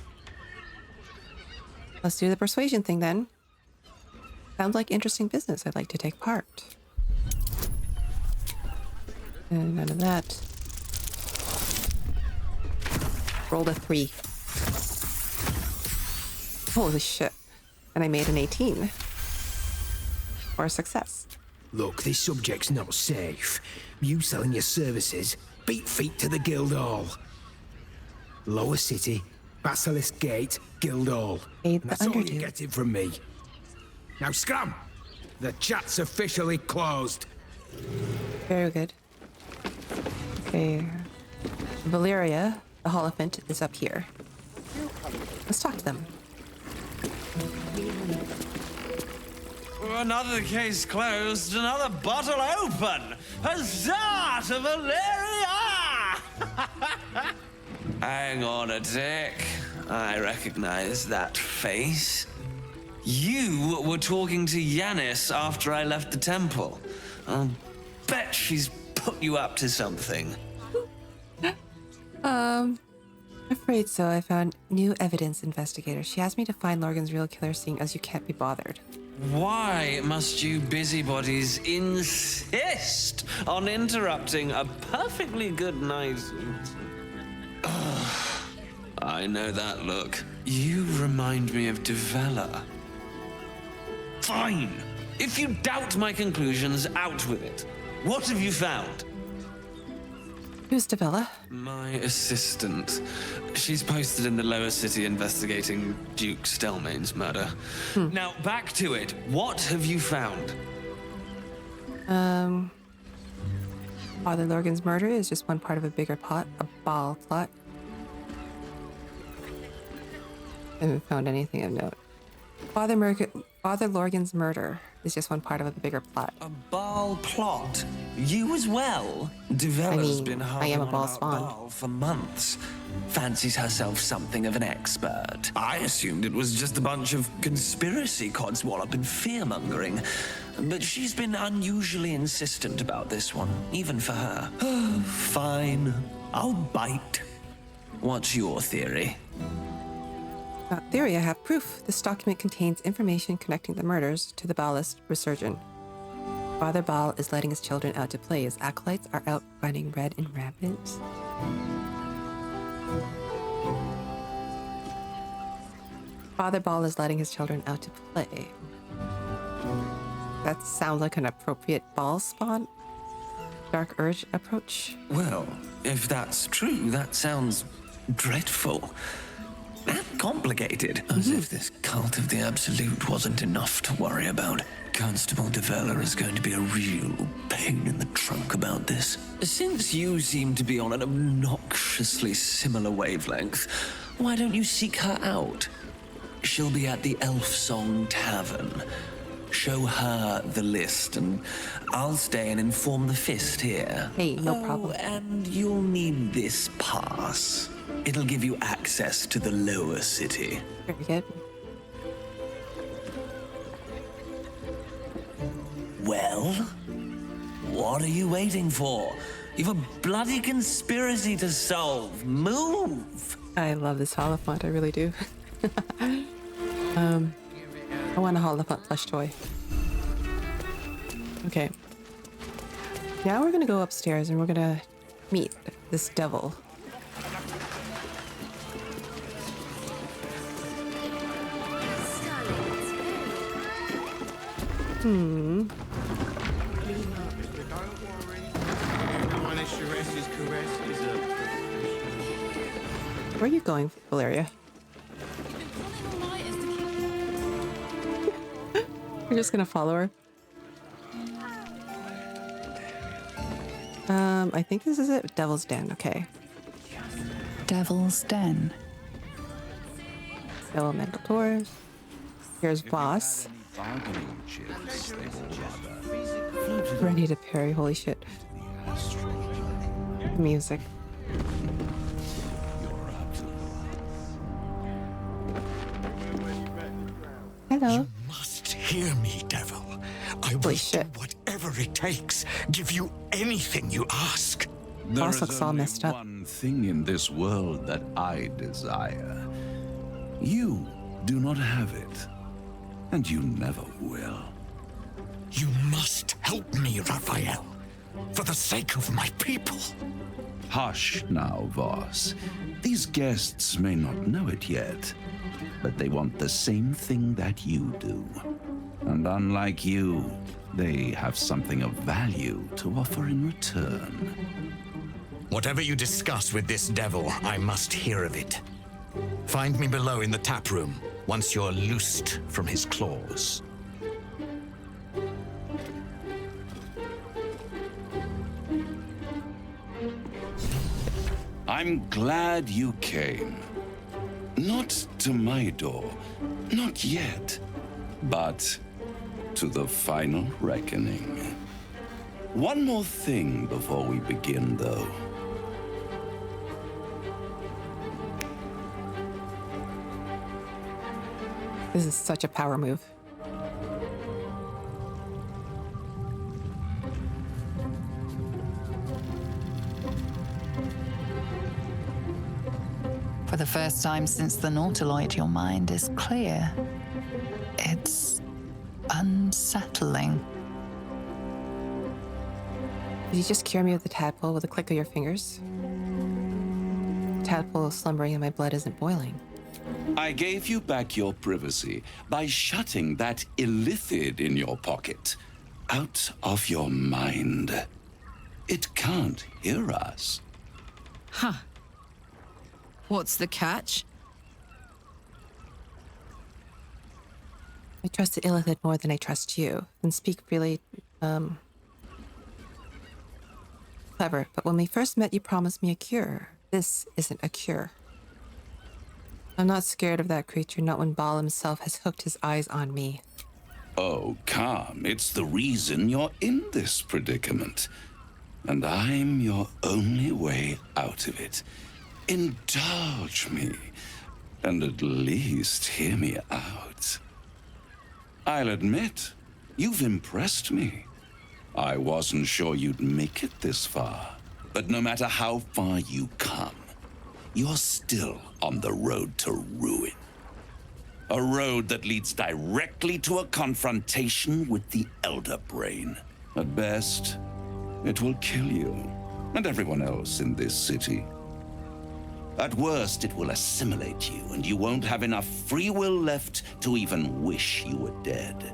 Let's do the persuasion thing then. Sounds like interesting business. I'd like to take part. And none of that. Rolled a 3. Holy shit. And I made an 18. Or a success. Look, this subject's not safe. You selling your services, beat feet to the Guildhall. Lower City, Basilisk Gate, Guildhall. That's all you're getting from me. Now scram! The chat's officially closed. Very good. Okay. Dalyria, the Holophant, is up here. Let's talk to them. Another case closed, another bottle open! Huzzah to Dalyria! Hang on a tick. I recognize that face. You were talking to Yanis after I left the temple. I'll bet she's put you up to something. Afraid so. I found new evidence, investigator. She asked me to find Lorgan's real killer, seeing as you can't be bothered. Why must you busybodies insist on interrupting a perfectly good night? I know that look. You remind me of Devella. Fine. If you doubt my conclusions, out with it. What have you found? Who's Devella? My assistant. She's posted in the lower city investigating Duke Stelmane's murder. Now, back to it. What have you found? Father Lorgan's murder is just one part of a bigger plot, a Baal plot. I haven't found anything of note. Father Lorgan's murder is just one part of a bigger plot. A Baal plot? You as well? Devella's been I am a harping Baal on about spawn. Baal for months. Fancies herself something of an expert. I assumed it was just a bunch of conspiracy codswallop and fear-mongering. But she's been unusually insistent about this one, even for her. Fine. I'll bite. What's your theory? Theory, I have proof. This document contains information connecting the murders to the Baalist resurgent. Father Baal is letting his children out to play. His acolytes are out finding red and rabbits. Father Baal is letting his children out to play. That sounds like an appropriate Baal spawn. Dark Urge approach. Well, if that's true, that sounds dreadful. And complicated. As if this cult of the Absolute wasn't enough to worry about. Constable Devella is going to be a real pain in the trunk about this. Since you seem to be on an obnoxiously similar wavelength, why don't you seek her out? She'll be at the Elf Song Tavern. Show her the list, and I'll stay and inform the Fist here. Hey, no problem. And you'll need this pass. It'll give you access to the lower city. Very good. Well, what are you waiting for? You've a bloody conspiracy to solve. Move! I love this Holofont, I really do. I want a Holofont plush toy. Okay. Now we're gonna go upstairs and we're gonna meet this devil. Where are you going, Valeria? We're just gonna follow her. I think this is it. Devil's Den, okay. Devil's Den. Elemental doors. Here's Boss. Ready to parry, holy shit. Music. Hello. You must hear me, devil. I will do whatever it takes. Give you anything you ask. There is only one thing in this world that I desire. You do not have it, and you never will. You must help me, Raphael, for the sake of my people. Hush now, Voss. These guests may not know it yet, but they want the same thing that you do. And unlike you, they have something of value to offer in return. Whatever you discuss with this devil, I must hear of it. Find me below in the tap room once you're loosed from his claws. I'm glad you came. Not to my door, not yet, but to the final reckoning. One more thing before we begin, though. This is such a power move. For the first time since the Nautiloid, your mind is clear. It's unsettling. Did you just cure me of the tadpole with a click of your fingers? Tadpole is slumbering and my blood isn't boiling. I gave you back your privacy by shutting that illithid in your pocket out of your mind. It can't hear us. Huh. What's the catch? I trust the illithid more than I trust you, and speak really, clever. But when we first met, you promised me a cure. This isn't a cure. I'm not scared of that creature, not when Baal himself has hooked his eyes on me. Oh, Carm, it's the reason you're in this predicament. And I'm your only way out of it. Indulge me, and at least hear me out. I'll admit, you've impressed me. I wasn't sure you'd make it this far, but no matter how far you come, you're still on the road to ruin. A road that leads directly to a confrontation with the Elder Brain. At best, it will kill you and everyone else in this city. At worst, it will assimilate you, and you won't have enough free will left to even wish you were dead.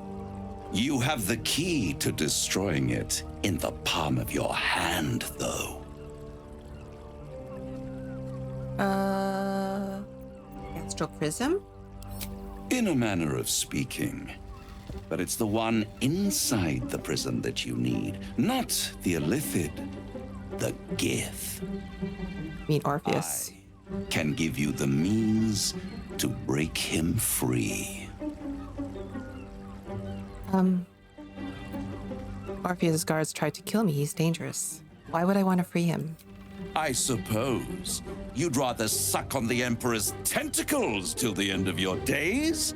You have the key to destroying it in the palm of your hand, though. Astral Prism? In a manner of speaking. But it's the one inside the prism that you need, not the illithid, the Gith. I mean Orpheus. I can give you the means to break him free. Orpheus' guards tried to kill me. He's dangerous. Why would I want to free him? I suppose you'd rather suck on the Emperor's tentacles till the end of your days?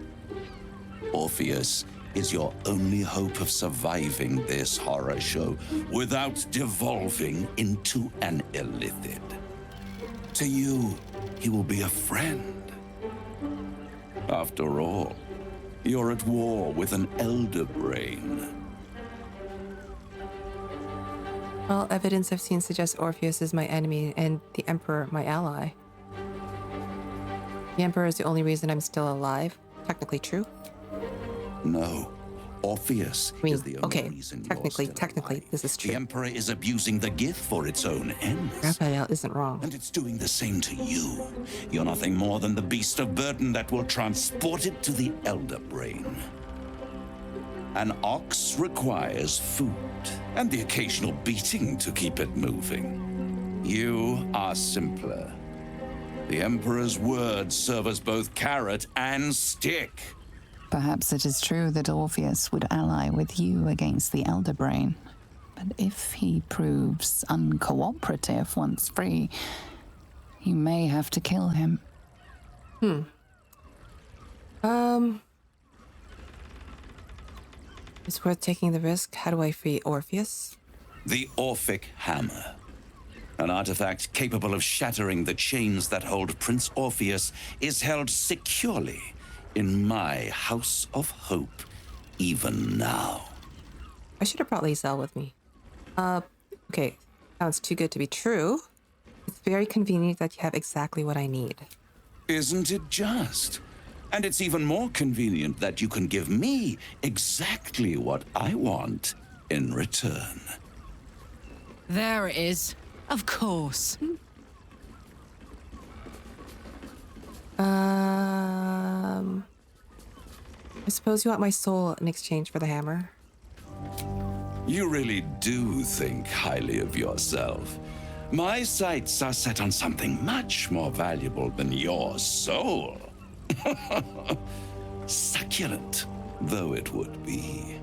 Orpheus is your only hope of surviving this horror show without devolving into an illithid. To you, he will be a friend. After all, you're at war with an Elder Brain. All evidence I've seen suggests Orpheus is my enemy and the Emperor my ally. The Emperor is the only reason I'm still alive. Technically true. No. Orpheus is the only reason technically, this is true. The Emperor is abusing the Gith for its own ends. Raphael isn't wrong. And it's doing the same to you. You're nothing more than the beast of burden that will transport it to the Elder Brain. An ox requires food and the occasional beating to keep it moving. You are simpler. The Emperor's words serve as both carrot and stick. Perhaps it is true that Orpheus would ally with you against the Elder Brain. But if he proves uncooperative once free, you may have to kill him. It's worth taking the risk. How do I free Orpheus? The Orphic Hammer. An artifact capable of shattering the chains that hold Prince Orpheus is held securely in my House of Hope, even now. I should have brought Lazelle with me. Okay. Sounds too good to be true. It's very convenient that you have exactly what I need. Isn't it just? And it's even more convenient that you can give me exactly what I want in return. There it is. Of course. I suppose you want my soul in exchange for the hammer? You really do think highly of yourself. My sights are set on something much more valuable than your soul. Succulent though it would be.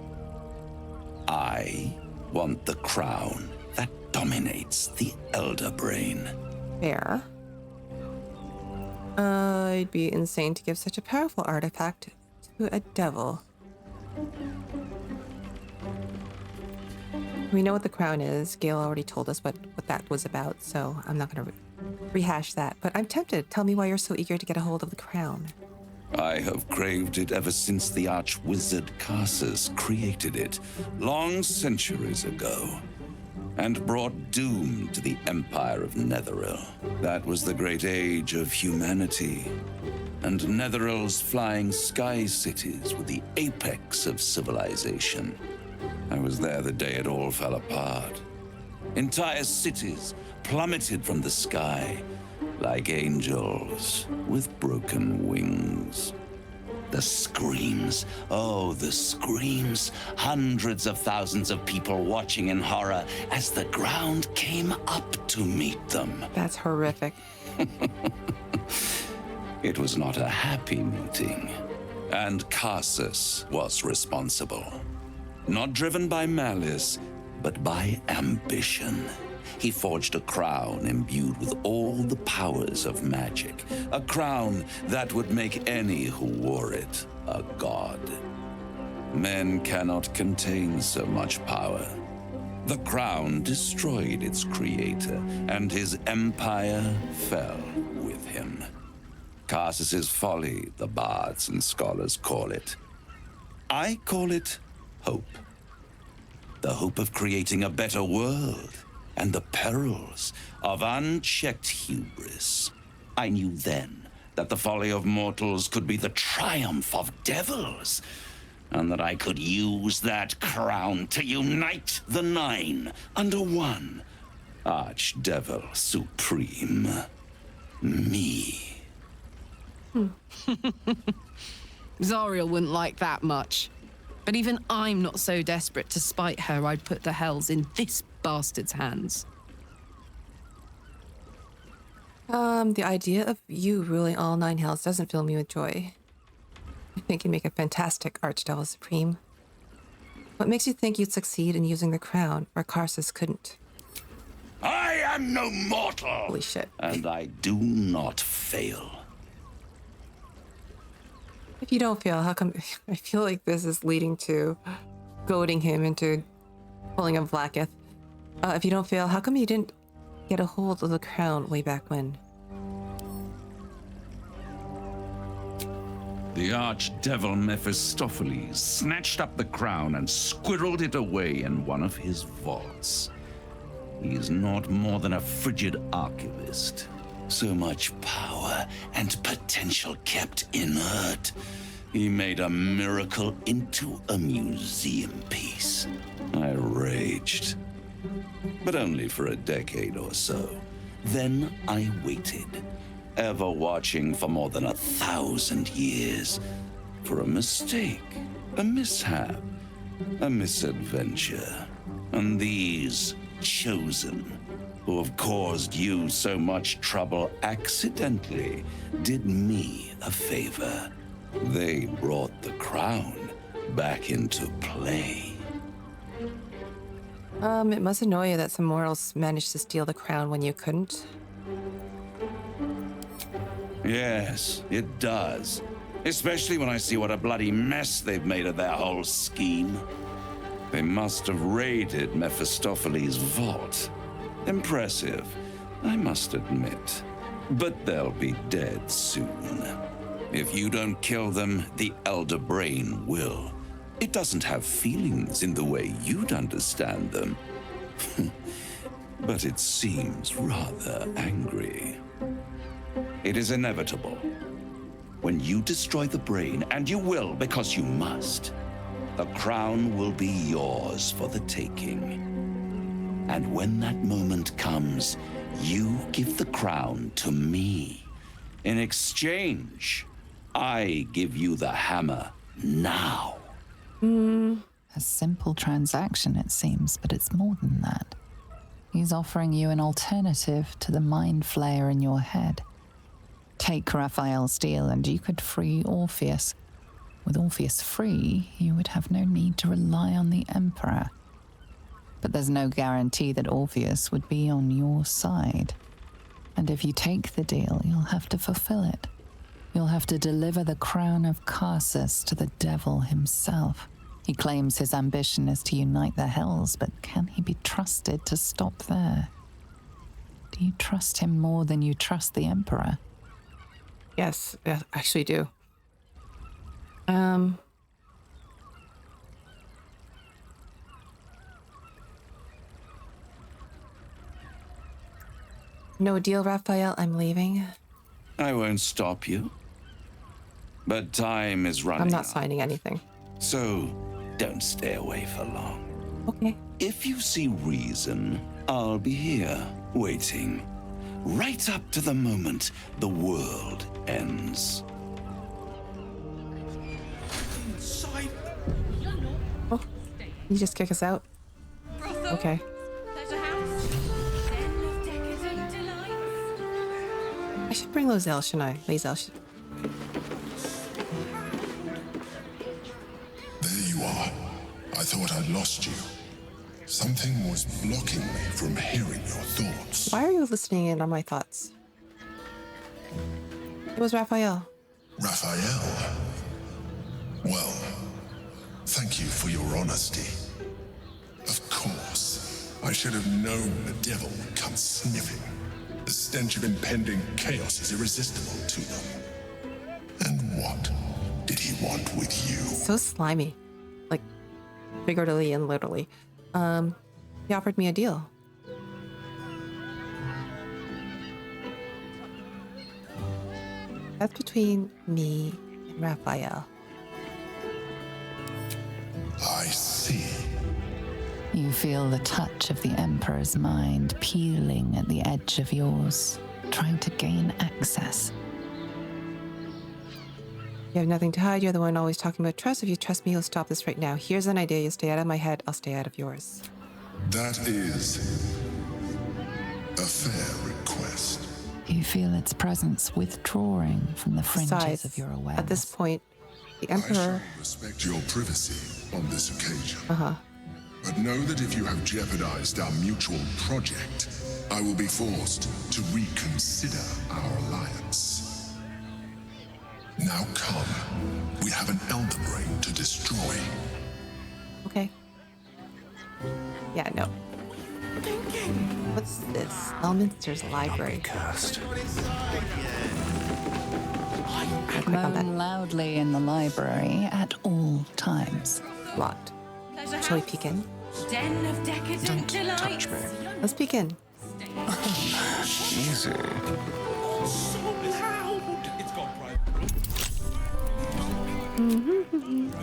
I want the crown that dominates the Elder Brain. Fair. It'd be insane to give such a powerful artifact to a devil. We know what the crown is. Gale already told us what that was about, so I'm not going to rehash that. But I'm tempted. Tell me why you're so eager to get a hold of the crown. I have craved it ever since the arch-wizard Karsus created it, long centuries ago, and brought doom to the Empire of Netheril. That was the great age of humanity, and Netheril's flying sky cities were the apex of civilization. I was there the day it all fell apart. Entire cities plummeted from the sky like angels with broken wings. The screams, oh, the screams. Hundreds of thousands of people watching in horror as the ground came up to meet them. That's horrific. It was not a happy meeting, and Karsus was responsible. Not driven by malice, but by ambition. He forged a crown imbued with all the powers of magic. A crown that would make any who wore it a god. Men cannot contain so much power. The crown destroyed its creator, and his empire fell with him. Karsus's folly, the bards and scholars call it. I call it hope. The hope of creating a better world, and the perils of unchecked hubris. I knew then that the folly of mortals could be the triumph of devils, and that I could use that crown to unite the Nine under one Archdevil Supreme. Me. Zariel wouldn't like that much. But even I'm not so desperate to spite her I'd put the hells in this bastard's hands. The idea of you ruling all 9 hells doesn't fill me with joy. I think you'd make a fantastic Archdevil Supreme. What makes you think you'd succeed in using the crown where Karsus couldn't? I am no mortal! Holy shit. And I do not fail. If you don't fail, how come... I feel like this is leading to goading him into pulling a Blacketh. If you don't fail, how come you didn't get a hold of the crown way back when? The archdevil Mephistopheles snatched up the crown and squirreled it away in one of his vaults. He is not more than a frigid archivist. So much power and potential kept inert. He made a miracle into a museum piece. I raged, but only for a decade or so. Then I waited, ever watching for more than 1,000 years, for a mistake, a mishap, a misadventure. And these chosen, who have caused you so much trouble accidentally, did me a favor. They brought the crown back into play. It must annoy you that some mortals managed to steal the crown when you couldn't. Yes, it does. Especially when I see what a bloody mess they've made of their whole scheme. They must have raided Mephistopheles' vault. Impressive, I must admit. But they'll be dead soon. If you don't kill them, the Elder Brain will. It doesn't have feelings in the way you'd understand them. But it seems rather angry. It is inevitable. When you destroy the brain, and you will because you must, the crown will be yours for the taking. And when that moment comes, you give the crown to me. In exchange, I give you the hammer now. A simple transaction, it seems, but it's more than that. He's offering you an alternative to the Mindflayer in your head. Take Raphael's deal and you could free Orpheus. With Orpheus free, you would have no need to rely on the Emperor. But there's no guarantee that Orpheus would be on your side. And if you take the deal, you'll have to fulfill it. You'll have to deliver the crown of Karsus to the devil himself. He claims his ambition is to unite the Hells, but can he be trusted to stop there? Do you trust him more than you trust the Emperor? Yes, I actually do. No deal, Raphael. I'm leaving. I won't stop you. But time is running I'm not out. signing anything. So, don't stay away for long. Okay. If you see reason, I'll be here, waiting. Right up to the moment the world ends. Oh, you just kick us out? Okay. I should bring Lozelle, shouldn't I? Lozelle should... There you are. I thought I'd lost you. Something was blocking me from hearing your thoughts. Why are you listening in on my thoughts? It was Raphael. Raphael? Well, thank you for your honesty. Of course, I should have known the devil would come sniffing. The stench of impending chaos is irresistible to them. And what did he want with you? So slimy. Like, figuratively and literally. He offered me a deal. That's between me and Raphael. I see. You feel the touch of the Emperor's mind peeling at the edge of yours, trying to gain access. You have nothing to hide. You're the one always talking about trust. If you trust me, you'll stop this right now. Here's an idea. You stay out of my head. I'll stay out of yours. That is a fair request. You feel its presence withdrawing from the fringes Besides, of your awareness. at this point, the Emperor... I shall respect your privacy on this occasion. Uh-huh. But know that if you have jeopardized our mutual project, I will be forced to reconsider our alliance. Now come. We have an elder brain to destroy. Okay. Yeah, no. What's this? Elminster's library. Cursed. Moan loudly in the library at all times. Locked. Shall we peek in? Den of decadent delights. Touch me. Let's peek in. Easy.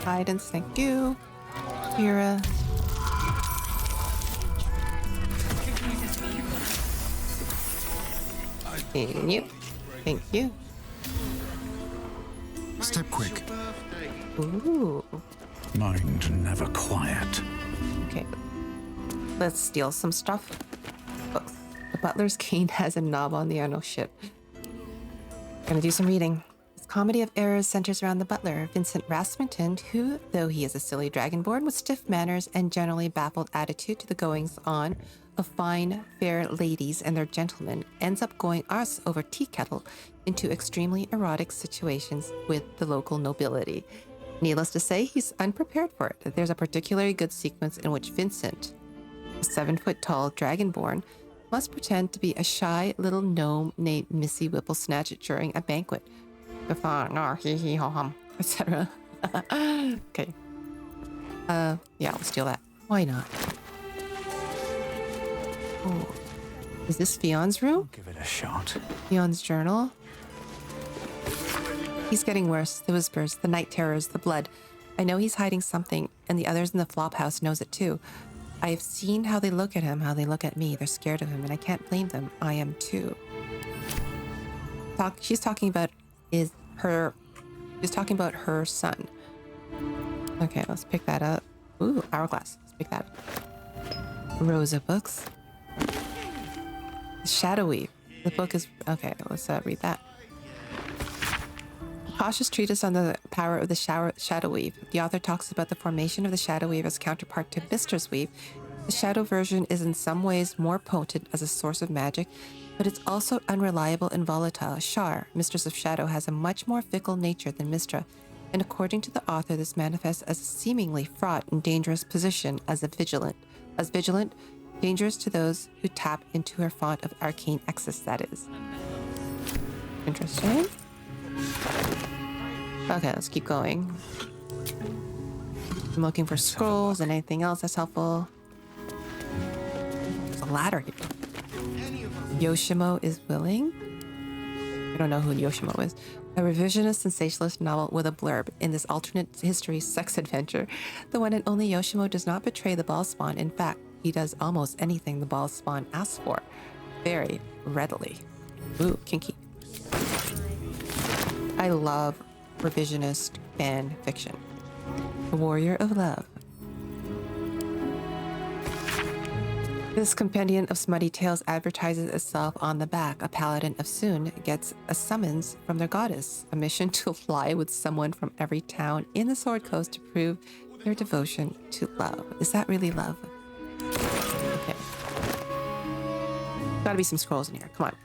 Guidance, thank you. Kira. Thank you. Thank you. Step quick. Ooh. Mind never quiet. Okay. Let's steal some stuff. Books. The butler's cane has a knob on the Arno ship. Gonna do some reading. This comedy of errors centers around the butler, Vincent Rasmussen, who, though he is a silly dragonborn with stiff manners and generally baffled attitude to the goings-on of fine, fair ladies and their gentlemen, ends up going arse over tea kettle into extremely erotic situations with the local nobility. Needless to say, he's unprepared for it. There's a particularly good sequence in which Vincent, a 7-foot-tall dragonborn, must pretend to be a shy little gnome named Missy Whipplesnatch during a banquet. Etc. Okay. Yeah, we'll steal that. Why not? Oh. Is this Fion's room? Give it a shot. Fion's journal? He's getting worse. The whispers, the night terrors, the blood. I know he's hiding something, and the others in the flop house knows it too. I have seen how they look at him, how they look at me. They're scared of him, and I can't blame them. I am too. She's talking about her son. Okay, let's pick that up. Ooh, hourglass. Let's pick that up. Rosa books. Shadowy. The book is... Okay, let's read that. Cautious treatise on the power of the shadow weave. The author talks about the formation of the shadow weave as counterpart to Mistress weave. The shadow version is in some ways more potent as a source of magic, but it's also unreliable and volatile. Shar, Mistress of Shadow, has a much more fickle nature than Mistra, and according to the author, this manifests as a seemingly fraught and dangerous position as vigilant, dangerous to those who tap into her font of arcane excess, that is. Interesting. Okay, let's keep going. I'm looking for scrolls and anything else that's helpful. There's a ladder here. Yoshimo is willing. I don't know who Yoshimo is. A revisionist sensationalist novel with a blurb. In this alternate history sex adventure, the one and only Yoshimo does not betray the ball spawn. In fact, he does almost anything the ball spawn asks for. Very readily. Ooh, kinky. I love revisionist fan fiction. The Warrior of Love. This compendium of smutty tales advertises itself on the back. A paladin of Soon gets a summons from their goddess, a mission to fly with someone from every town in the Sword Coast to prove their devotion to love. Is that really love? Okay. Gotta be some scrolls in here. Come on.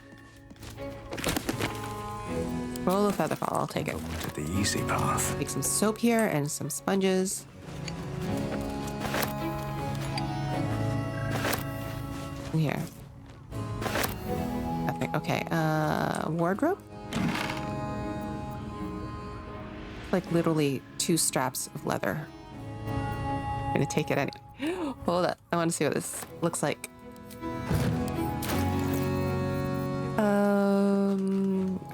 Roll of Featherfall. I'll take it. To the easy path. Take some soap here and some sponges. In here. Nothing. Okay. Wardrobe? Like literally 2 straps of leather. I'm gonna take it anyway. Hold up. I want to see what this looks like.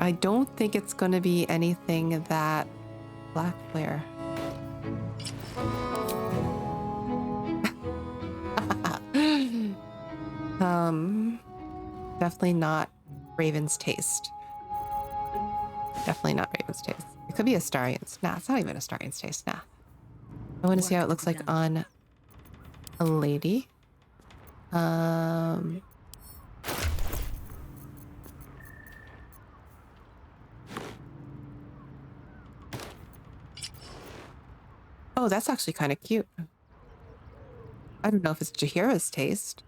I don't think it's gonna be anything that black flare. Definitely not Raven's taste. Definitely not Raven's taste. It could be Astarion's. Nah, it's not even Astarion's taste. Nah. I want to see how it looks like on a lady. Oh, that's actually kind of cute. I don't know if it's Jaheira's taste.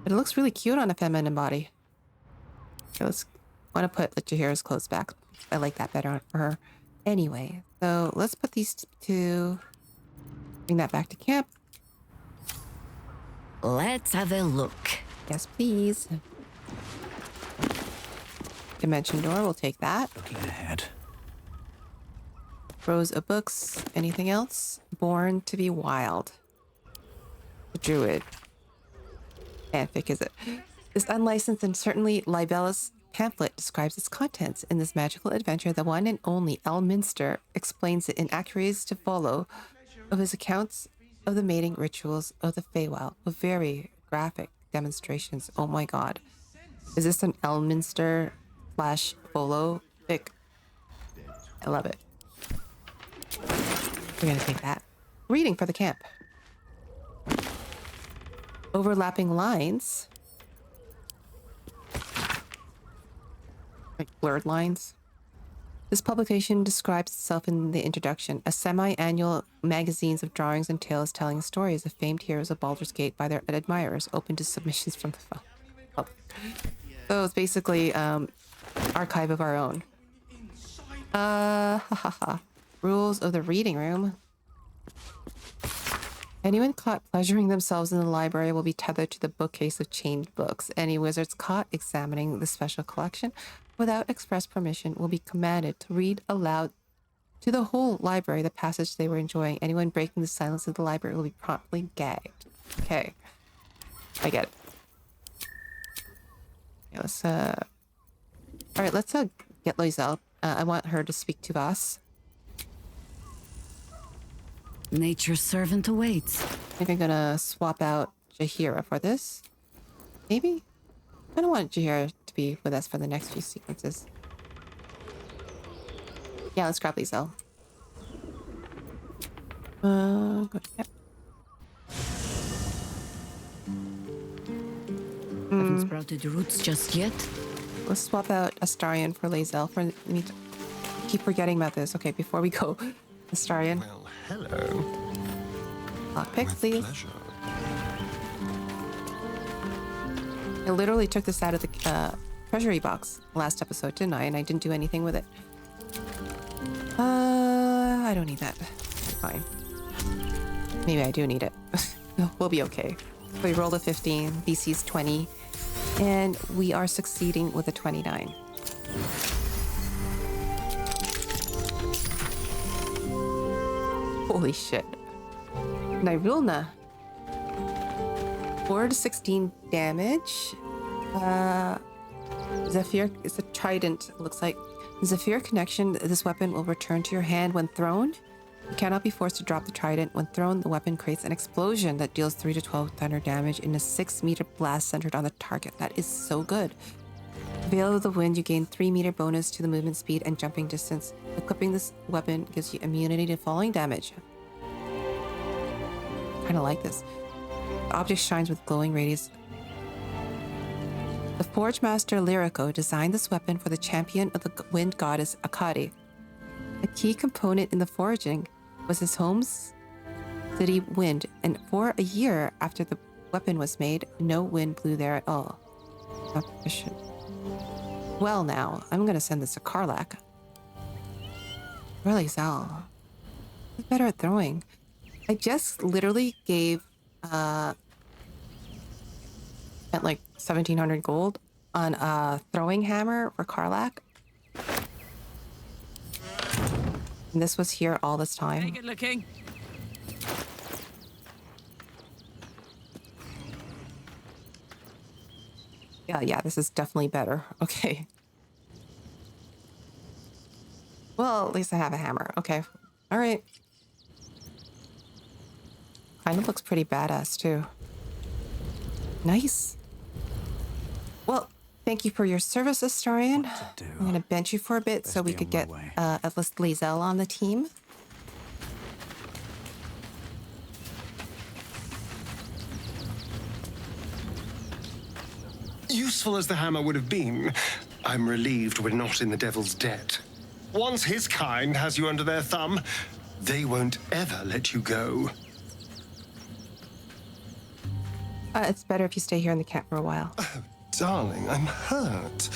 But it looks really cute on a feminine body. Okay, let's want to put Jaheira's clothes back. I like that better for her. Anyway, so let's put these 2. Bring that back to camp. Let's have a look. Yes, please. Dimension door, we'll take that. Looking ahead. Rows of books. Anything else? Born to be Wild. The Druid. Fanfic, is it? This unlicensed and certainly libellous pamphlet describes its contents. In this magical adventure, the one and only Elminster explains the inaccuracies to follow of his accounts of the mating rituals of the Feywild with very graphic demonstrations. Oh my god. Is this an Elminster / follow fic? I love it. We're gonna take that. Reading for the camp. Overlapping lines. Like blurred lines. This publication describes itself in the introduction. A semi-annual magazines of drawings and tales telling stories of famed heroes of Baldur's Gate by their admirers, open to submissions from the public. So it's basically archive of our own. Rules of the reading room. Anyone caught pleasuring themselves in the library will be tethered to the bookcase of chained books. Any wizards caught examining the special collection without express permission will be commanded to read aloud to the whole library the passage they were enjoying. Anyone breaking the silence of the library will be promptly gagged. Okay. I get it. Okay, let's, alright, let's, get Loiselle. I want her to speak to us. Nature's servant awaits. I think I'm gonna swap out Jaheira for this. Maybe? I don't want Jaheira to be with us for the next few sequences. Yeah, let's grab Liesel. Yep. Haven't sprouted roots just yet. let's swap out Astarion for Lae'zel. For me to keep forgetting about this. Okay, before we go, Astarion. Well, hello. Lockpick, please. I literally took this out of the treasury box last episode, didn't I? And I didn't do anything with it. I don't need that. Fine. Maybe I do need it. No, we'll be okay. We rolled a 15, BC's 20, and we are succeeding with a 29. Holy shit. Nirulna. 4 to 16 damage. Zephyr is a trident, it looks like. Zephyr connection, this weapon will return to your hand when thrown. You cannot be forced to drop the trident. When thrown, the weapon creates an explosion that deals 3 to 12 thunder damage in a 6-meter blast centered on the target. That is so good. Veil of the Wind, you gain 3-meter bonus to the movement speed and jumping distance. Equipping this weapon gives you immunity to falling damage. Kind of like this. The object shines with glowing radius. The Forge Master Lyrico designed this weapon for the champion of the wind goddess Akari. A key component in the forging was his home's city wind, and for a year after the weapon was made, no wind blew there at all. Not proficient. Well now, I'm gonna send this to Karlach. Really, Zal. He's better at throwing. I just literally gave spent like 1,700 gold on a throwing hammer for Karlach. And this was here all this time. Very good looking. Yeah, this is definitely better. Okay. Well, at least I have a hammer. Okay. All right. Kind of looks pretty badass, too. Nice. Well, thank you for your service, Astarion. I'm going to bench you for a bit so we could get at least Lae'zel on the team. Useful as the hammer would have been, I'm relieved we're not in the devil's debt. Once his kind has you under their thumb, they won't ever let you go. It's better if you stay here in the camp for a while. Darling, I'm hurt.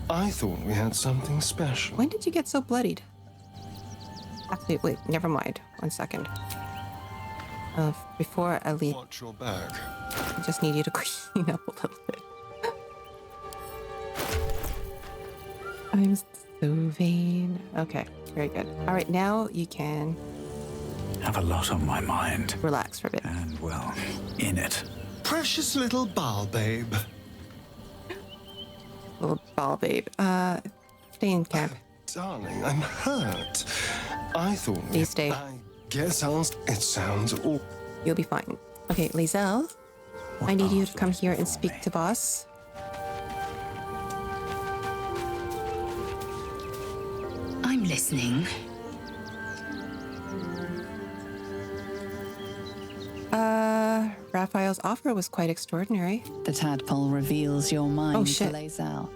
I thought we had something special. When did you get so bloodied? Actually, wait, never mind. 1 second. Before I leave, Watch your back. I just need you to clean up a little bit. I'm so vain. Okay, very good. All right, now you can Have a lot on my mind. Relax for a bit. And, well, in it. Precious little ball babe. Little ball babe. Stay in camp. Darling, I'm hurt. I thought... You stay. I guess it sounds all... You'll be fine. Okay, Lae'zel, I need you to come here and speak to boss. I'm listening. Raphael's offer was quite extraordinary. The tadpole reveals your mind shit. to Lae'zel.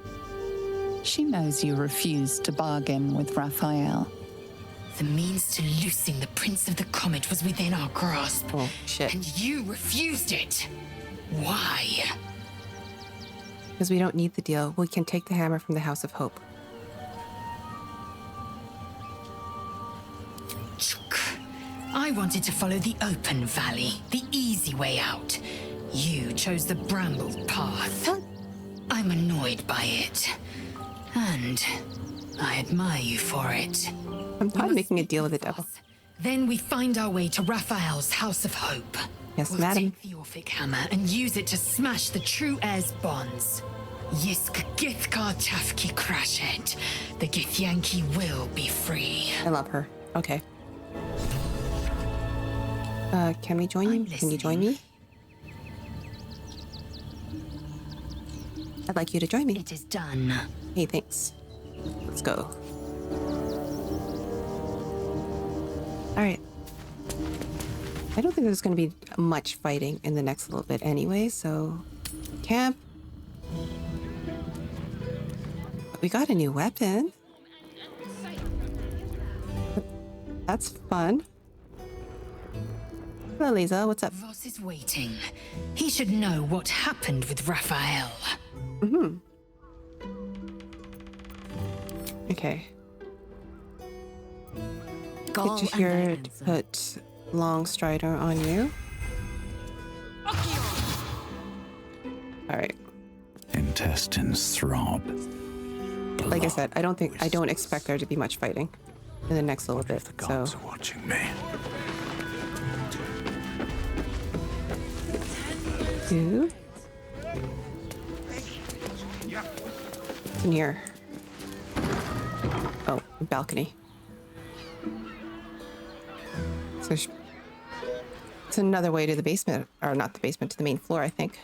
She knows you refused to bargain with Raphael. The means to loosing the Prince of the Comet was within our grasp. Oh, shit. And you refused it. Why? Because we don't need the deal. We can take the hammer from the House of Hope. I wanted to follow the open valley, the easy way out. You chose the brambled path. I'm annoyed by it. And I admire you for it. I'm not making a deal with the devil. Then we find our way to Raphael's House of Hope. Yes, we'll madam. Take the Orphic hammer and use it to smash the true heir's bonds. Yisk Githkar Tafki Crashet. The Githyanki will be free. I love her. Okay. Can we join you? Can you join me? I'd like you to join me. It is done. Hey, thanks. Let's go. All right. I don't think there's going to be much fighting in the next little bit anyway, so camp. We got a new weapon. That's fun. Hello, Lisa. What's up? Voss is waiting. He should know what happened with Raphael. Mm-hmm. Okay. Get you here to put Long Strider on you. Alright. Intestines throb. Like I said, I don't expect there to be much fighting in the next little bit. The gods are watching me. Two. What's in here? Oh, balcony. So it's another way to the basement, or not the basement, to the main floor, I think.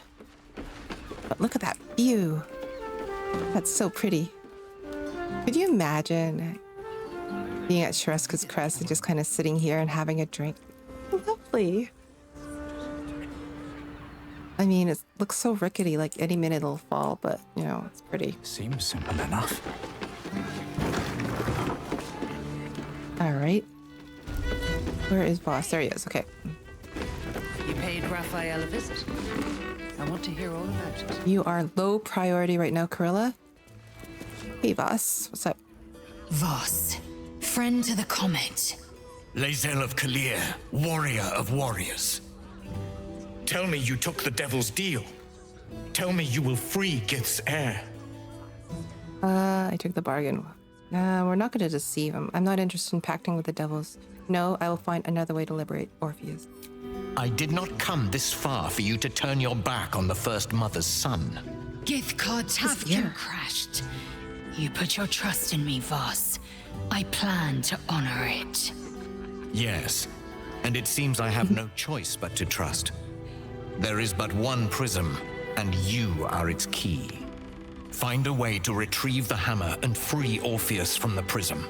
But look at that view. That's so pretty. Could you imagine being at Shrestka's Crest and just kind of sitting here and having a drink? Lovely. I mean, it looks so rickety, like any minute it'll fall, but, you know, it's pretty. Seems simple enough. All right. Where is Voss? There he is. Okay. You paid Raphael a visit. I want to hear all about it. You are low priority right now, Carilla. Hey, Voss. What's up? Voss, friend to the comet. Lae'zel of Kalir, warrior of warriors. Tell me you took the devil's deal. Tell me you will free Gith's heir. I took the bargain. We're not going to deceive him. I'm not interested in pacting with the devils. No, I will find another way to liberate Orpheus. I did not come this far for you to turn your back on the First Mother's son. Gith Tactician crashed. You put your trust in me, Voss. I plan to honor it. Yes, and it seems I have no choice but to trust. There is but one prism, and you are its key. Find a way to retrieve the hammer and free Orpheus from the prism.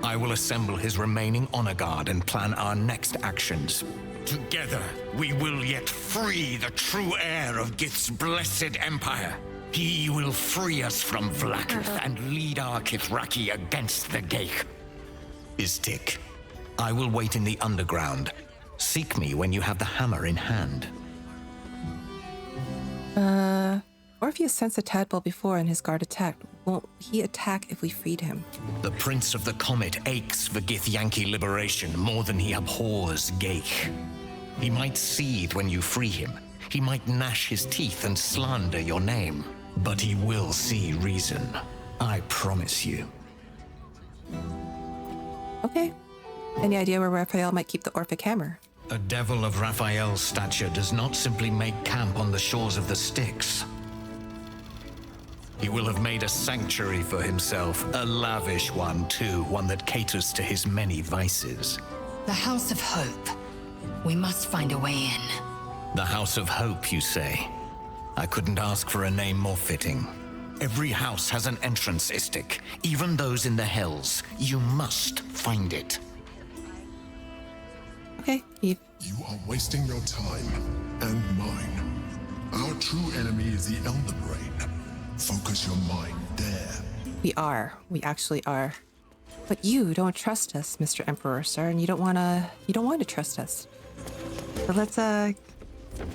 I will assemble his remaining honor guard and plan our next actions. Together, we will yet free the true heir of Gith's blessed empire. He will free us from Vlaakith and lead our Kithraki against the Geich. Istik, I will wait in the underground. Seek me when you have the hammer in hand. Orpheus sensed a tadpole before and his guard attacked. Won't he attack if we freed him? The Prince of the Comet aches for Githyanki liberation more than he abhors Geich. He might seethe when you free him. He might gnash his teeth and slander your name. But he will see reason. I promise you. Okay. Any idea where Raphael might keep the Orphic hammer? A devil of Raphael's stature does not simply make camp on the shores of the Styx. He will have made a sanctuary for himself, a lavish one too, one that caters to his many vices. The House of Hope. We must find a way in. The House of Hope, you say? I couldn't ask for a name more fitting. Every house has an entrance, Istik, even those in the Hells. You must find it. Okay, Eve. You are wasting your time and mine. Our true enemy is the Elder Brain. Focus your mind there. We are. We actually are. But you don't trust us, Mr. Emperor, sir, and you don't want to trust us. So let's I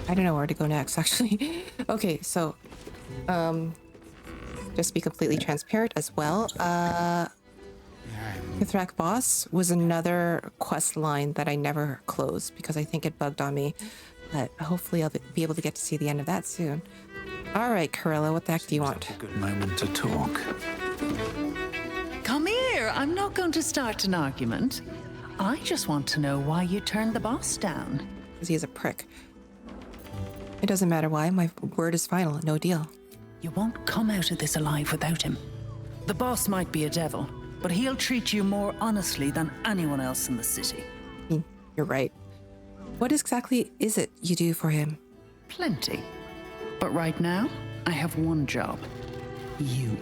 don't know where to go next, actually. Okay, so just to be completely transparent as well, Kithrak Boss was another quest line that I never closed because I think it bugged on me. But hopefully I'll be able to get to see the end of that soon. All right, Carilla, what the heck do you want? A good moment to talk. Come here. I'm not going to start an argument. I just want to know why you turned the boss down. Because he is a prick. It doesn't matter why. My word is final. No deal. You won't come out of this alive without him. The boss might be a devil, but he'll treat you more honestly than anyone else in the city. You're right. What exactly is it you do for him? Plenty. But right now, I have one job. You.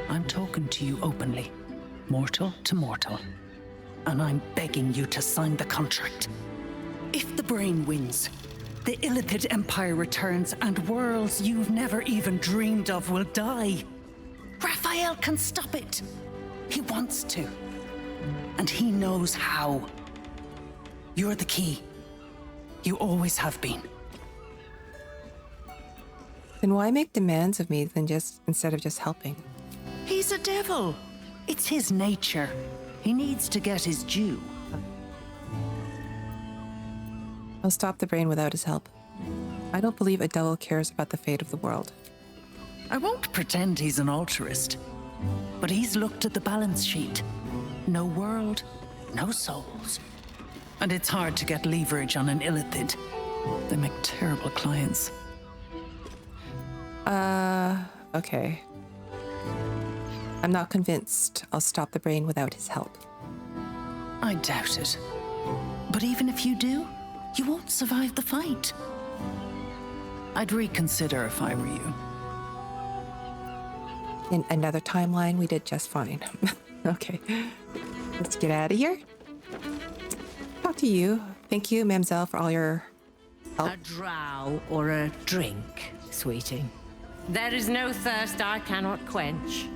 I'm talking to you openly, mortal to mortal. And I'm begging you to sign the contract. If the brain wins, the Illithid Empire returns and worlds you've never even dreamed of will die. Raphael can stop it. He wants to. And he knows how. You're the key. You always have been. Then why make demands of me instead of just helping? He's a devil. It's his nature. He needs to get his due. I'll stop the brain without his help. I don't believe a devil cares about the fate of the world. I won't pretend he's an altruist, but he's looked at the balance sheet. No world, no souls. And it's hard to get leverage on an illithid. They make terrible clients. Okay. I'm not convinced I'll stop the brain without his help. I doubt it. But even if you do, you won't survive the fight. I'd reconsider if I were you. In another timeline, we did just fine. Okay. Let's get out of here. Talk to you. Thank you, Mamzelle, for all your help. A drow or a drink, sweetie. There is no thirst I cannot quench.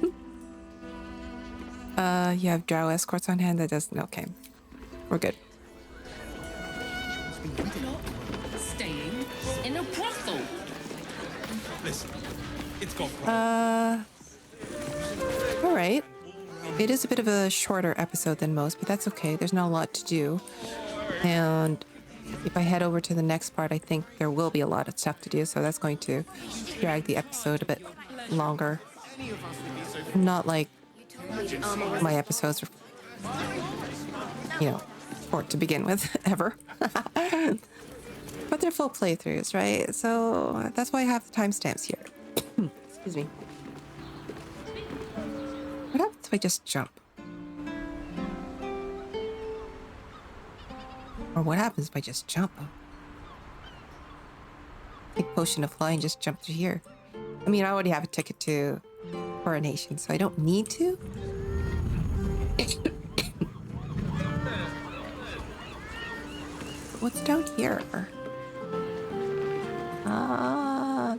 You have drow escorts on hand. That doesn't. Okay, we're good. Staying in a brothel. Listen, it's got All right. It is a bit of a shorter episode than most, but that's okay. There's not a lot to do. And if I head over to the next part, I think there will be a lot of stuff to do, so that's going to drag the episode a bit longer. Not like my episodes are, short to begin with, ever. But they're full playthroughs, right? So that's why I have the timestamps here. Excuse me. What happens if I just jump? Or what happens if I just jump? Take potion of fly and just jump through here. I mean, I already have a ticket to Coronation, so I don't need to. What's down here?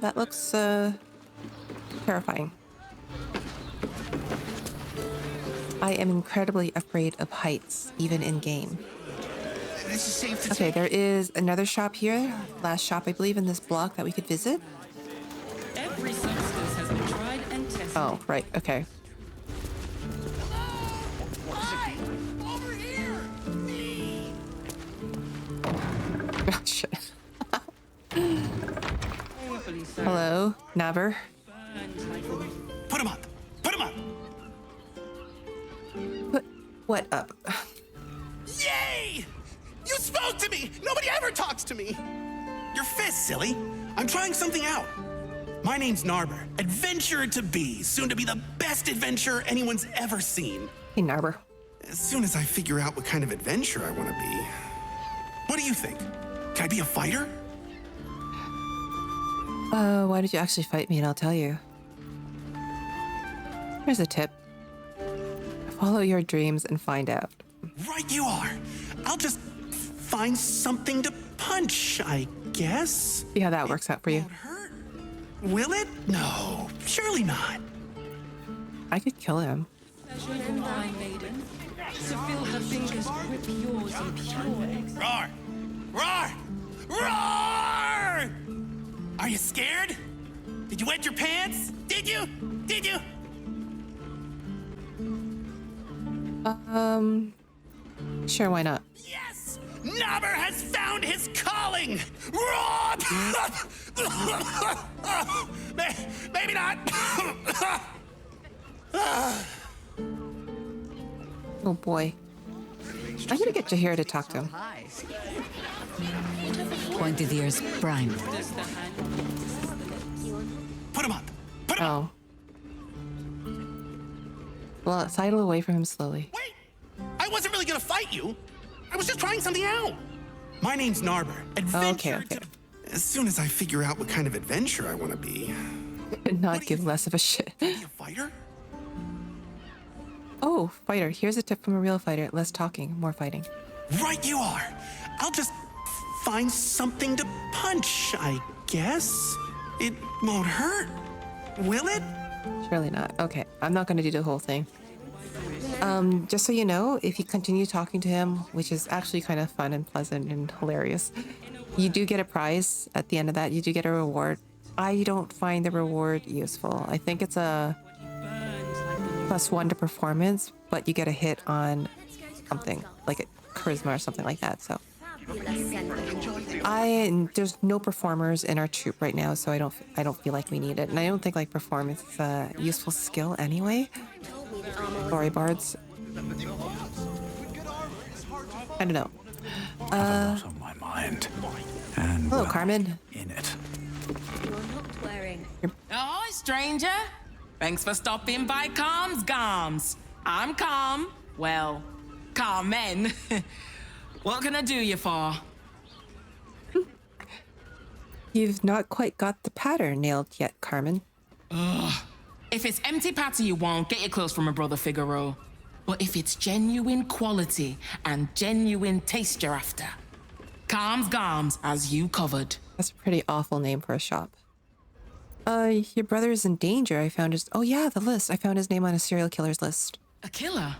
That looks terrifying. I am incredibly afraid of heights, even in game. Okay, there is another shop here. Last shop, I believe, in this block that we could visit. Every substance has been tried and tested. Oh, right, okay. Over here! Oh, shit. Hello, Naaber. Put him up! Put him up! Put what up? Yay! You spoke to me! Nobody ever talks to me! Your fist, silly. I'm trying something out. My name's Naaber, adventurer to be, soon to be the best adventurer anyone's ever seen. Hey, Naaber. As soon as I figure out what kind of adventurer I want to be. What do you think? Can I be a fighter? Why did you actually fight me, and I'll tell you. Here's a tip. Follow your dreams and find out. Right you are. I'll just find something to punch, I guess. See how that works out for you. Will it? No, surely not. I could kill him. Roar! Roar! Roar! Are you scared? Did you wet your pants? Did you? Did you? Sure, why not? Yes! Naaber has found his calling! Roar! Maybe not. Oh boy. I'm gonna get Jahir to talk to him. Point of ears prime. Put him up. Oh. Well, sidle away from him slowly. I wasn't really gonna fight you. I was just trying something out. My name's Naaber. Adventurer. Okay. As soon as I figure out what kind of adventurer I want to be. Could not give less of a shit. Be a fighter? Oh, fighter. Here's a tip from a real fighter. Less talking, more fighting. Right you are. I'll just find something to punch, I guess. It won't hurt, will it? Surely not. Okay, I'm not gonna do the whole thing. Just so you know, if you continue talking to him, which is actually kind of fun and pleasant and hilarious, you do get a prize at the end of that. You do get a reward. I don't find the reward useful. I think it's a +1 to performance, but you get a hit on something like a charisma or something like that. So there's no performers in our troop right now, so I don't feel like we need it, and I don't think like performance is a useful skill anyway. Story bards. I don't know. On my mind. And hello, well, Carmen. In it. Oh, stranger. Thanks for stopping by Carm's Garms. I'm Carm. Well, Carmen. What can I do you for? You've not quite got the pattern nailed yet, Carmen. Ugh. If it's empty patter you want, get your clothes from my brother Figaro. But if it's genuine quality and genuine taste you're after, Carm's Garms has you covered. That's a pretty awful name for a shop. Your brother is in danger. I found his... Oh yeah, the list. I found his name on a serial killer's list. A killer?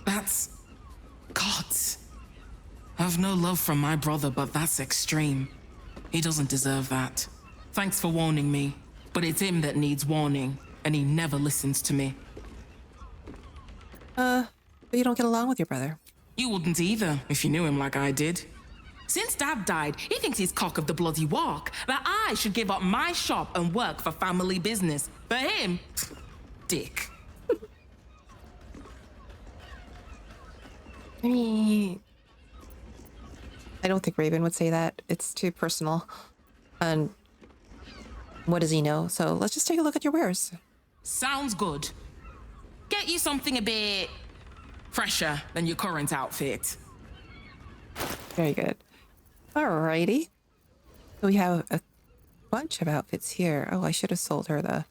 That's... Gods. I've no love from my brother, but that's extreme. He doesn't deserve that. Thanks for warning me, but it's him that needs warning, and he never listens to me. But you don't get along with your brother. You wouldn't either, if you knew him like I did. Since Dad died, he thinks he's cock of the bloody walk, that I should give up my shop and work for family business. For him, dick. I mean... I don't think Raven would say that. It's too personal. And what does he know? So let's just take a look at your wares. Sounds good. Get you something a bit fresher than your current outfit. Very good. Alrighty. We have a bunch of outfits here. Oh, I should have sold her the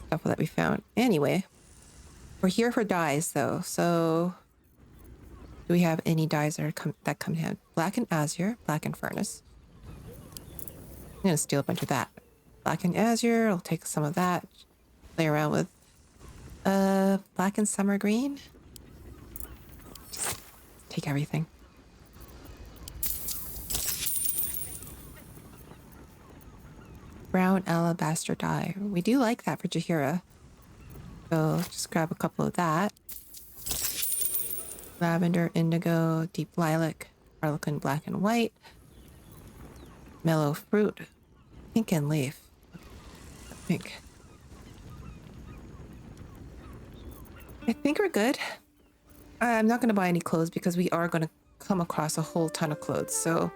stuff that we found. Anyway, we're here for dyes though. So do we have any dyes that come in hand? Black and Azure, Black and Furnace. I'm gonna steal a bunch of that. Black and Azure, I'll take some of that. Play around with Black and Summer Green. Just take everything. Brown Alabaster dye. We do like that for Jaheira. So just grab a couple of that. Lavender, indigo, deep lilac, harlequin, black and white. Mellow fruit, pink and leaf. Pink. I think we're good. I'm not going to buy any clothes because we are going to come across a whole ton of clothes. So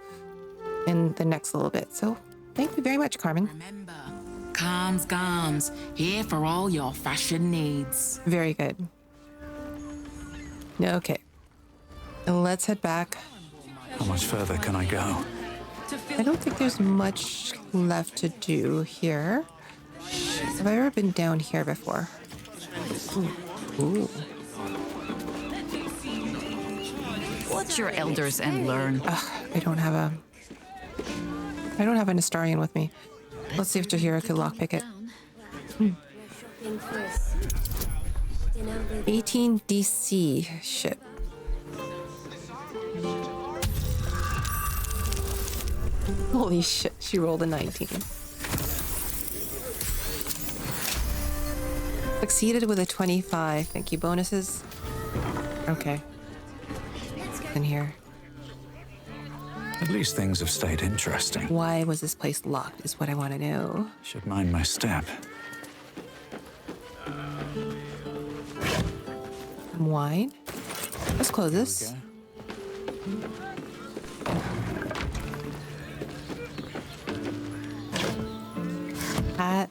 in the next little bit. So thank you very much, Carmen. Remember, Carm's Garms, here for all your fashion needs. Very good. Okay. Let's head back. How much further can I go? I don't think there's much left to do here. Have I ever been down here before? Ooh. What's your elders and learn? I don't have an Astarian with me. Let's see if Jaheira could lockpick it. 18 DC ship. Holy shit, she rolled a 19. Succeeded with a 25. Thank you. Bonuses. Okay. In here. At least things have stayed interesting. Why was this place locked is what I want to know. Should mind my step. Wine. Let's close this. Hat.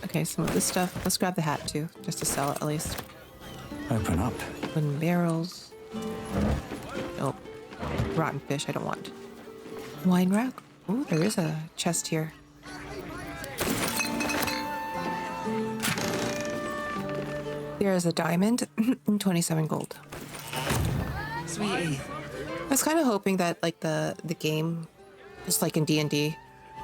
Okay, some of this stuff. Let's grab the hat too, just to sell it at least. Open up. Wooden barrels. Oh, rotten fish. I don't want. Wine rack. Oh, there is a chest here. There is a diamond and 27 gold. Sweetie. I was kind of hoping that like the game, just like in D&D,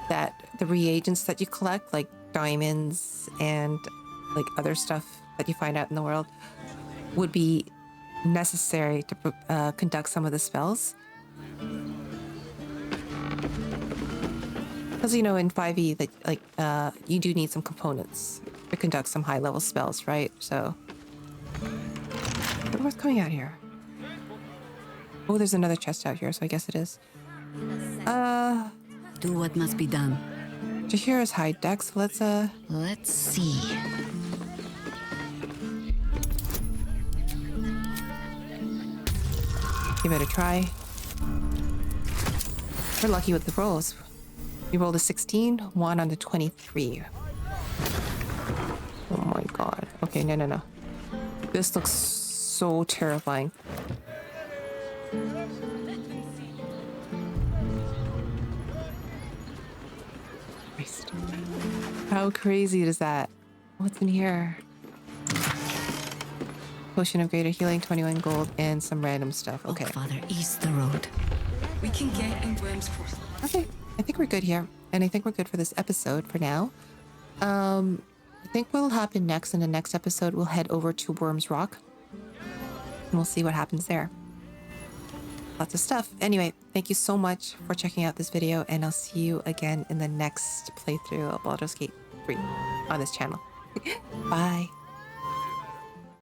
that the reagents that you collect, like diamonds and like other stuff that you find out in the world, would be necessary to conduct some of the spells. Because, you know, in 5e, that like you do need some components to conduct some high-level spells, right? So, what's coming out here? Oh, there's another chest out here, so I guess it is. Do what must be done. Jahira's high deck, so let's see. Give it a try. We're lucky with the rolls. We rolled a 16, 1 on the 23. Oh my god. Okay, no. This looks so terrifying. Christ. How crazy is that? What's in here? Potion of greater healing, 21 gold, and some random stuff. Okay. Father, east the road. We can get in Worm's Cross. Okay, I think we're good here. And I think we're good for this episode for now. I think what'll happen next in the next episode, we'll head over to Worm's Rock. And we'll see what happens there. Lots of stuff. Anyway, thank you so much for checking out this video, and I'll see you again in the next playthrough of Baldur's Gate 3 on this channel. Bye.